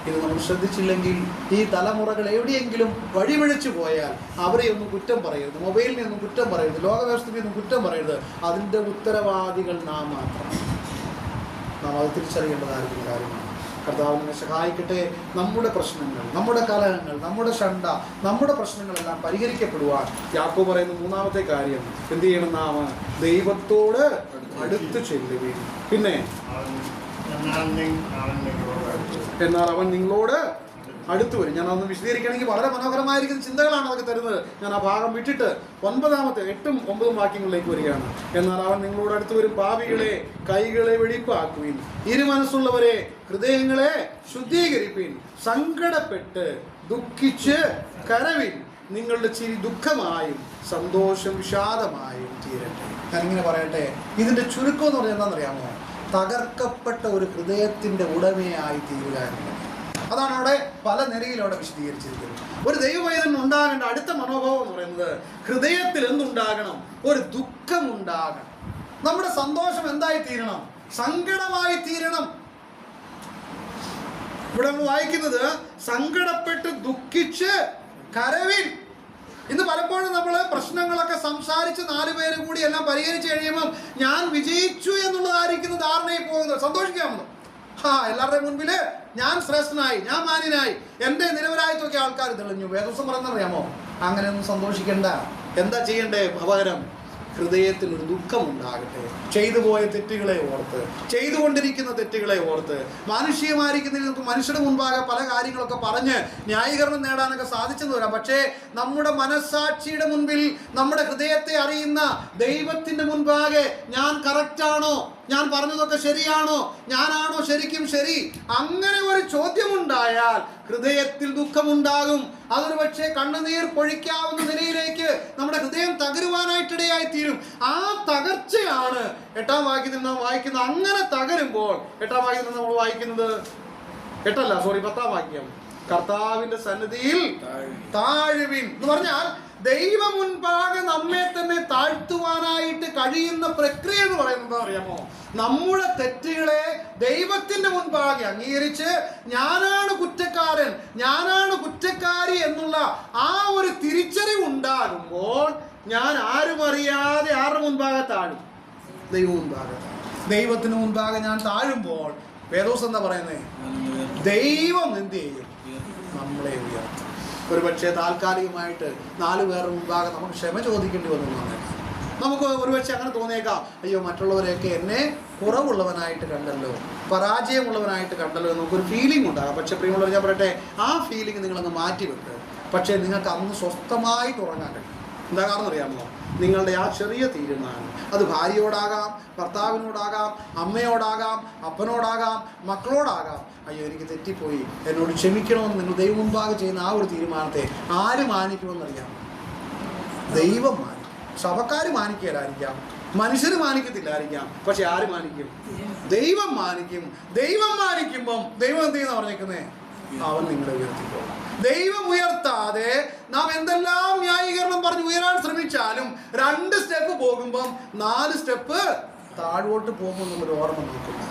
ഇത് നമ്മൾ ശ്രദ്ധിച്ചില്ലെങ്കിൽ ഈ തലമുറകൾ എവിടെയെങ്കിലും വഴിപിഴച്ചു പോയാൽ അവരെ ഒന്നും കുറ്റം പറയരുത്, മൊബൈലിനെ ഒന്നും കുറ്റം പറയരുത്, ലോകവ്യവസ്ഥയൊന്നും കുറ്റം പറയരുത്. അതിൻ്റെ ഉത്തരവാദികൾ നാം മാത്രം. നാം അത് തിരിച്ചറിയേണ്ടതായിരിക്കുന്ന കാര്യമാണ്. കർത്താവിനെ സഹായിക്കട്ടെ. നമ്മുടെ പ്രശ്നങ്ങൾ, നമ്മുടെ കലഹങ്ങൾ, നമ്മുടെ ഷണ്ട, നമ്മുടെ പ്രശ്നങ്ങളെല്ലാം പരിഹരിക്കപ്പെടുവാൻ യാക്കോബ് പറയുന്ന മൂന്നാമത്തെ കാര്യം എന്ത് ചെയ്യണം? നാം ദൈവത്തോട് അടുത്ത് ചെല്ലുകയും പിന്നെ എന്നാൽ അവൻ നിങ്ങളോട് അടുത്ത് വരും. ഞാൻ അതൊന്ന് വിശദീകരിക്കണമെങ്കിൽ വളരെ മനോഹരമായിരിക്കുന്ന ചിന്തകളാണ് അതൊക്കെ തരുന്നത്. ഞാൻ ആ ഭാഗം വിട്ടിട്ട് 9-ാമത്തെ 8ഉം 9ഉം വാക്യങ്ങളിലേക്ക് വരികയാണ്. എന്നാൽ അവൻ നിങ്ങളോട് അടുത്ത് വരും. പാപികളെ കൈകളെ വെടിപ്പാക്കുവിൻ, ഇരുമനസ്സുള്ളവരെ ഹൃദയങ്ങളെ ശുദ്ധീകരിപ്പിൻ, സങ്കടപ്പെട്ട് ദുഃഖിച്ച് കരവിൻ, നിങ്ങളുടെ ചിരി ദുഃഖമായും സന്തോഷം വിഷാദമായും തീരട്ടെ. ഞാനിങ്ങനെ പറയട്ടെ, ഇതിൻ്റെ ചുരുക്കം എന്ന് പറഞ്ഞാൽ എന്താണെന്നറിയാമോ? തകർക്കപ്പെട്ട ഒരു ഹൃദയത്തിൻ്റെ ഉടമയായി തീരുക എന്നുള്ളത്. അതാണ് അവിടെ പല നിരയിലൂടെ വിശദീകരിച്ചിരിക്കുന്നത്. ഒരു ദൈവവൈദ്യൻ ഉണ്ടാകേണ്ട അടുത്ത മനോഭാവം എന്ന് പറയുന്നത് ഹൃദയത്തിൽ എന്തുണ്ടാകണം? ഒരു ദുഃഖം ഉണ്ടാകണം. നമ്മുടെ സന്തോഷം എന്തായി തീരണം? സങ്കടമായി തീരണം. ഇവിടെ നമ്മൾ വായിക്കുന്നത് സങ്കടപ്പെട്ട് ദുഃഖിച്ച് കരവിൻ. ഇന്ന് പലപ്പോഴും നമ്മൾ പ്രശ്നങ്ങളൊക്കെ സംസാരിച്ച് 4 പേര് കൂടി എല്ലാം പരിഹരിച്ച് കഴിയുമ്പം ഞാൻ വിജയിച്ചു എന്നുള്ളതായിരിക്കുന്ന ധാരണയിൽ പോകുന്നത്. സന്തോഷിക്കാമെന്ന് എല്ലാവരുടെയും മുൻപിൽ ഞാൻ ശ്രേഷ്ഠനായി, ഞാൻ മാന്യനായി, എൻ്റെ നിരപരാധിത്വമൊക്കെ ആൾക്കാർ തെളിഞ്ഞു. വേദോസം പറയുന്നറിയാമോ? അങ്ങനെയൊന്നും സന്തോഷിക്കണ്ട. എന്താ ചെയ്യണ്ടേ? പകരം ഹൃദയത്തിൽ ഒരു ദുഃഖം ഉണ്ടാകട്ടെ. ചെയ്തു പോയ തെറ്റുകളെ ഓർത്ത്, ചെയ്തുകൊണ്ടിരിക്കുന്ന തെറ്റുകളെ ഓർത്ത്, മാനുഷികമായിരിക്കുന്ന മനുഷ്യരുടെ മുൻപാകെ പല കാര്യങ്ങളൊക്കെ പറഞ്ഞ് ന്യായീകരണം നേടാനൊക്കെ സാധിച്ചെന്ന് വരാം. പക്ഷേ നമ്മുടെ മനസ്സാക്ഷിയുടെ മുൻപിൽ, നമ്മുടെ ഹൃദയത്തെ അറിയുന്ന ദൈവത്തിൻ്റെ മുൻപാകെ ഞാൻ കറക്റ്റാണോ, ഞാൻ പറഞ്ഞതൊക്കെ ശരിയാണോ, ഞാനാണോ ശരിക്കും ശരി, അങ്ങനെ ഒരു ചോദ്യമുണ്ടായാൽ ഹൃദയത്തിൽ ദുഃഖമുണ്ടാകും. അതൊരു പക്ഷേ കണ്ണുനീർ പൊഴിക്കാവുന്ന നിലയിലേക്ക് നമ്മുടെ ഹൃദയം തകരുവാനായിട്ടിടയായി തീരും. ആ തകർച്ചയാണ് 8-ാം വാക്യത്തിൽ നാം വായിക്കുന്നത്. അങ്ങനെ തകരുമ്പോൾ 8-ാം വാക്യത്തിൽ നമ്മൾ വായിക്കുന്നത് 10-ാം വാക്യം, കർത്താവിന്റെ സന്നിധിയിൽ താഴുവിൻ എന്ന് പറഞ്ഞാൽ ദൈവ മുൻപാകെ നമ്മെ തന്നെ താഴ്ത്തുവാനായിട്ട് കഴിയുന്ന പ്രക്രിയ എന്ന് പറയുന്നത് അറിയാമോ? നമ്മുടെ തെറ്റുകളെ ദൈവത്തിന്റെ മുൻപാകെ അംഗീകരിച്ച് ഞാനാണ് കുറ്റക്കാരൻ, ഞാനാണ് കുറ്റക്കാരി എന്നുള്ള ആ ഒരു തിരിച്ചറിവ് ഉണ്ടാകുമ്പോൾ ഞാൻ ആരും അറിയാതെ ആരുടെ മുൻപാകെ താഴും? ദൈവം മുൻപാകെ. ദൈവത്തിന് മുൻപാകെ ഞാൻ താഴുമ്പോൾ വേദോസ് എന്താ പറയുന്നത്? ദൈവം എന്ത് ചെയ്യും? നമ്മളെ ഉയർത്തും. ഒരു പക്ഷേ താൽക്കാലികമായിട്ട് 4 പേരുടെ മുൻപാകെ നമുക്ക് ക്ഷമ ചോദിക്കേണ്ടി വന്നു. നമുക്ക് ഒരുപക്ഷെ അങ്ങനെ തോന്നിയേക്കാം, അയ്യോ മറ്റുള്ളവരെയൊക്കെ എന്നെ കുറവുള്ളവനായിട്ട് കണ്ടല്ലോ, പരാജയമുള്ളവനായിട്ട് കണ്ടല്ലോ എന്ന് നമുക്കൊരു ഫീലിംഗ് ഉണ്ടാകാം. പക്ഷേ പ്രിയമുള്ളവർ, ഞാൻ പറയട്ടെ, ആ ഫീലിംഗ് നിങ്ങളങ്ങ് മാറ്റിവെക്ക്. പക്ഷേ നിങ്ങൾക്ക് അന്ന് സ്വസ്ഥമായി ഉറങ്ങാൻ കഴിയും. എന്താ കാരണം അറിയാമോ? നിങ്ങളുടെ ആ ചെറിയ തീരുമാനം, അത് ഭാര്യയോടാകാം, ഭർത്താവിനോടാകാം, അമ്മയോടാകാം, അപ്പനോടാകാം, മക്കളോടാകാം, അയ്യോ എനിക്ക് തെറ്റിപ്പോയി, എന്നോട് ക്ഷമിക്കണമെന്ന് നിങ്ങൾ ദൈവം മുൻപാകെ ചെയ്യുന്ന ആ ഒരു തീരുമാനത്തെ ആര് മാനിക്കുമെന്നറിയാം? ദൈവം മാനിക്കും. സഭക്കാർ മാനിക്കലായിരിക്കാം, മനുഷ്യർ മാനിക്കത്തില്ലായിരിക്കാം, പക്ഷെ ആര് മാനിക്കും? ദൈവം മാനിക്കും. ദൈവം മാനിക്കുമ്പം ദൈവം എന്ത് ചെയ്യുന്ന പറഞ്ഞേക്കുന്നേ? അവൻ നിങ്ങളെ ഉയർത്തിക്കോളും. ദൈവം ഉയർത്താതെ നാം എന്തെല്ലാം ന്യായീകരണം പറഞ്ഞ് ഉയരാൻ ശ്രമിച്ചാലും 2 സ്റ്റെപ്പ് പോകുമ്പം 4 സ്റ്റെപ്പ് താഴോട്ട് പോകുമെന്നുള്ളൊരു ഓർമ്മ നമുക്കുണ്ട്.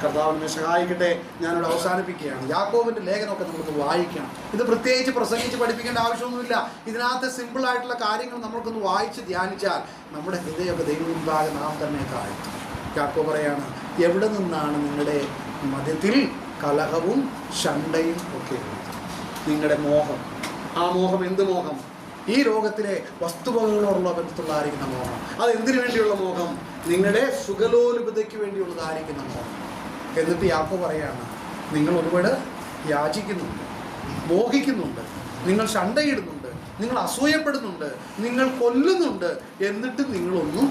കർത്താവിനെ സഹായിക്കട്ടെ. ഞാനിവിടെ അവസാനിപ്പിക്കുകയാണ്. യാക്കോബിന്റെ ലേഖനമൊക്കെ നമുക്ക് വായിക്കണം. ഇത് പ്രത്യേകിച്ച് പ്രസംഗിച്ച് പഠിപ്പിക്കേണ്ട ആവശ്യമൊന്നുമില്ല. ഇതിനകത്ത് സിമ്പിളായിട്ടുള്ള കാര്യങ്ങൾ നമ്മൾക്കൊന്ന് വായിച്ച് ധ്യാനിച്ചാൽ നമ്മുടെ ഹൃദയമൊക്കെ ദൈവം മുൻപാകെ നാം തന്നെ താഴ്ത്തും. യാക്കോബ് പറയാണ്, എവിടെ നിന്നാണ് നിങ്ങളുടെ മധ്യത്തിൽ കലഹവും ഷണ്ടയും ഒക്കെ ഉള്ളത്? നിങ്ങളുടെ മോഹം. ആ മോഹം എന്ത് മോഹം? ഈ ലോകത്തിലെ വസ്തുവകകളോടുള്ള ബന്ധത്തിലുള്ളതായിരിക്കുന്ന മോഹം. അത് എന്തിനു വേണ്ടിയുള്ള മോഹം? നിങ്ങളുടെ സുഖലോലുപതയ്ക്ക് വേണ്ടിയുള്ളതായിരിക്കുന്ന മോഹം. എന്നിട്ട് യാക്കോബ് പറയാണ്, നിങ്ങൾ ഒരുപാട് യാചിക്കുന്നുണ്ട്, മോഹിക്കുന്നുണ്ട്, നിങ്ങൾ ഷണ്ടയിടുന്നുണ്ട്, നിങ്ങൾ അസൂയപ്പെടുന്നുണ്ട്, നിങ്ങൾ കൊല്ലുന്നുണ്ട്, എന്നിട്ട് നിങ്ങളൊന്നും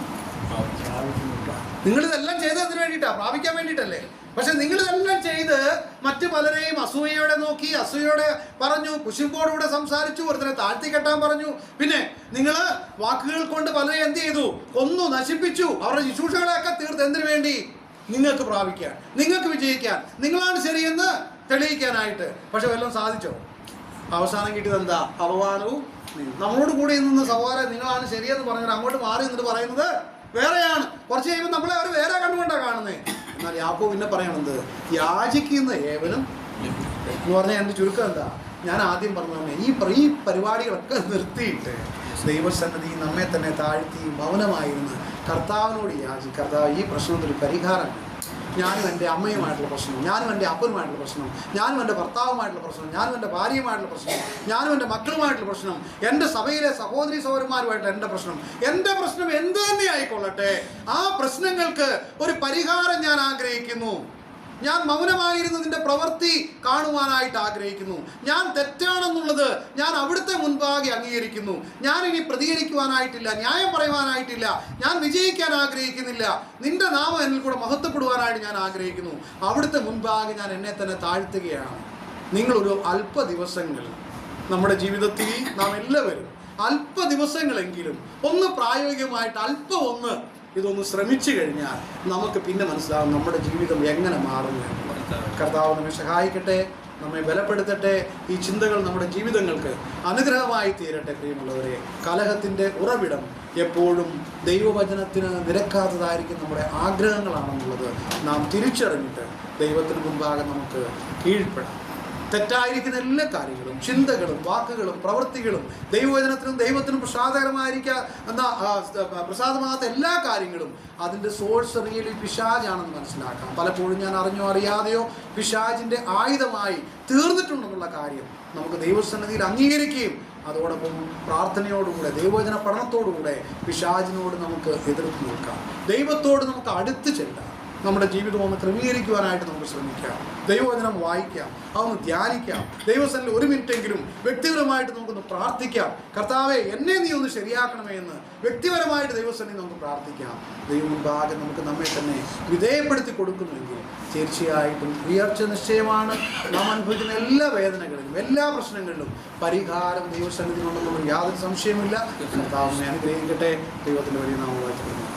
നിങ്ങളിതെല്ലാം ചെയ്തത് അതിന് വേണ്ടിയിട്ടാണ്, പ്രാപിക്കാൻ വേണ്ടിയിട്ടല്ലേ? പക്ഷെ നിങ്ങളിതെല്ലാം ചെയ്ത് മറ്റു പലരെയും അസൂയയോടെ നോക്കി, അസൂയയോടെ പറഞ്ഞു, കുശുമ്പോടുകൂടെ സംസാരിച്ചു, ഒരുത്തനെ താഴ്ത്തി കെട്ടാൻ പറഞ്ഞു. പിന്നെ നിങ്ങൾ വാക്കുകൾ കൊണ്ട് പലരെയും എന്ത് ചെയ്തു? കൊന്നു, നശിപ്പിച്ചു. അവരുടെ ശുശ്രൂഷകളെയൊക്കെ തീർത്ത് എന്തിനു വേണ്ടി? നിങ്ങൾക്ക് പ്രാപിക്കാൻ, നിങ്ങൾക്ക് വിജയിക്കാൻ, നിങ്ങളാണ് ശരിയെന്ന് തെളിയിക്കാനായിട്ട്. പക്ഷെ വല്ലതും സാധിച്ചോ? അവസാനം കിട്ടിയത് എന്താ? അപമാനവും. നമ്മളോട് കൂടി നിന്ന് സഹോദരൻ നിങ്ങളാണ് ശരിയെന്ന് പറഞ്ഞാൽ അങ്ങോട്ട് മാറി എന്നിട്ട് പറയുന്നത് വേറെയാണ്. കുറച്ച് കഴിയുമ്പോൾ നമ്മളെ അവർ വേറെ കണ്ടുകൊണ്ടാണ് കാണുന്നത്. എന്നാൽ യാക്കോബ് പിന്നെ പറയണത്, യാചിക്കുന്ന ഏവനും എന്ന് പറഞ്ഞാൽ എൻ്റെ ചുരുക്കം എന്താ? ഞാൻ ആദ്യം പറഞ്ഞ ഈ പരിപാടികളൊക്കെ നിർത്തിയിട്ട് ദൈവസന്നിധി നമ്മെ തന്നെ താഴ്ത്തി മൗനമായിരുന്നു കർത്താവിനോട് യാചി, കർത്താവ് ഈ പ്രശ്നത്തിനൊരു പരിഹാരം ഞാനും എൻ്റെ അമ്മയുമായിട്ടുള്ള പ്രശ്നം, ഞാനും എൻ്റെ അപ്പനുമായിട്ടുള്ള പ്രശ്നം, ഞാനും എൻ്റെ ഭർത്താവുമായിട്ടുള്ള പ്രശ്നം, ഞാനും എൻ്റെ ഭാര്യയുമായിട്ടുള്ള പ്രശ്നം, ഞാനും എൻ്റെ മക്കളുമായിട്ടുള്ള പ്രശ്നം, എൻ്റെ സഭയിലെ സഹോദരി സഹോദരന്മാരുമായിട്ടുള്ള എൻ്റെ പ്രശ്നം എന്ത് തന്നെ ആയിക്കൊള്ളട്ടെ, ആ പ്രശ്നങ്ങൾക്ക് ഒരു പരിഹാരം ഞാൻ ആഗ്രഹിക്കുന്നു. ഞാൻ മൗനമായിരുന്നതിൻ്റെ പ്രവൃത്തി കാണുവാനായിട്ട് ആഗ്രഹിക്കുന്നു. ഞാൻ തെറ്റാണെന്നുള്ളത് ഞാൻ അവിടുത്തെ മുൻപാകെ അംഗീകരിക്കുന്നു. ഞാൻ ഇനി പ്രതികരിക്കുവാനായിട്ടില്ല, ന്യായം പറയുവാനായിട്ടില്ല, ഞാൻ വിജയിക്കാൻ ആഗ്രഹിക്കുന്നില്ല. നിന്റെ നാമം എന്നിൽ കൂടെ മഹത്വപ്പെടുവാനായിട്ട് ഞാൻ ആഗ്രഹിക്കുന്നു. അവിടുത്തെ മുൻപാകെ ഞാൻ എന്നെ തന്നെ താഴ്ത്തുകയാണ്. നിങ്ങളൊരു അല്പ ദിവസങ്ങൾ നമ്മുടെ ജീവിതത്തിൽ നാം എല്ലാവരും അല്പ ദിവസങ്ങളെങ്കിലും ഒന്ന് പ്രായോഗികമായിട്ട് ഒന്ന് ഇതൊന്ന് ശ്രമിച്ചു കഴിഞ്ഞാൽ നമുക്ക് പിന്നെ മനസ്സിലാവും നമ്മുടെ ജീവിതം എങ്ങനെ മാറുന്നു എന്നുള്ളത്. കർത്താവ് നമ്മെ സഹായിക്കട്ടെ, നമ്മെ ബലപ്പെടുത്തട്ടെ. ഈ ചിന്തകൾ നമ്മുടെ ജീവിതങ്ങൾക്ക് അനുഗ്രഹമായി തീരട്ടെ. പ്രിയമുള്ളവരെ, കലഹത്തിൻ്റെ ഉറവിടം എപ്പോഴും ദൈവവചനത്തിന് നിരക്കാത്തതായിരിക്കും നമ്മുടെ ആഗ്രഹങ്ങളാണെന്നുള്ളത് നാം തിരിച്ചറിഞ്ഞിട്ട് ദൈവത്തിന് മുമ്പാകെ നമുക്ക് കീഴ്പ്പെടാം. തെറ്റായിരിക്കുന്ന എല്ലാ കാര്യങ്ങളും, ചിന്തകളും, വാക്കുകളും, പ്രവൃത്തികളും ദൈവവചനത്തിനും ദൈവത്തിനും പ്രസാദമാകാത്ത എല്ലാ കാര്യങ്ങളും അതിൻ്റെ സോഴ്സ് റിയലി പിശാചാണെന്ന് മനസ്സിലാക്കാം. പലപ്പോഴും ഞാൻ അറിഞ്ഞോ അറിയാതെയോ പിശാചിൻ്റെ ആയുധമായി തീർന്നിട്ടുണ്ടെന്നുള്ള കാര്യം നമുക്ക് ദൈവസന്നിധിയിൽ അംഗീകരിക്കുകയും അതോടൊപ്പം പ്രാർത്ഥനയോടുകൂടെ ദൈവവചന പഠനത്തോടുകൂടെ പിശാചിനോട് നമുക്ക് എതിർത്ത് നിൽക്കാം. ദൈവത്തോട് നമുക്ക് അടുത്ത് ചെല്ലാം. നമ്മുടെ ജീവിതം ഒന്ന് ക്രമീകരിക്കുവാനായിട്ട് നമുക്ക് ശ്രമിക്കാം. ദൈവവചനം വായിക്കാം, അതൊന്ന് ധ്യാനിക്കാം. ദൈവസന്നിധിയിൽ ഒരു മിനിറ്റെങ്കിലും വ്യക്തിപരമായിട്ട് നമുക്കൊന്ന് പ്രാർത്ഥിക്കാം. കർത്താവെ, എന്നെ നീ ഒന്ന് ശരിയാക്കണമേ എന്ന് വ്യക്തിപരമായിട്ട് ദൈവസന്നിധി നമുക്ക് പ്രാർത്ഥിക്കാം. ദൈവമുൻപാകെ നമുക്ക് നമ്മെ തന്നെ വിധേയപ്പെടുത്തി കൊടുക്കുന്നുവെങ്കിൽ തീർച്ചയായിട്ടും ഉയർച്ച നിശ്ചയമാണ്. നാം അനുഭവിക്കുന്ന എല്ലാ വേദനകളിലും എല്ലാ പ്രശ്നങ്ങളിലും പരിഹാരം ദൈവസന്നിധിയിലുണ്ടെന്നുള്ള യാതൊരു സംശയമില്ല. കർത്താവിനെ അനുഗ്രഹിക്കട്ടെ. ദൈവത്തിൻ്റെ വഴി നാം വാഴ്ത്തുന്നു.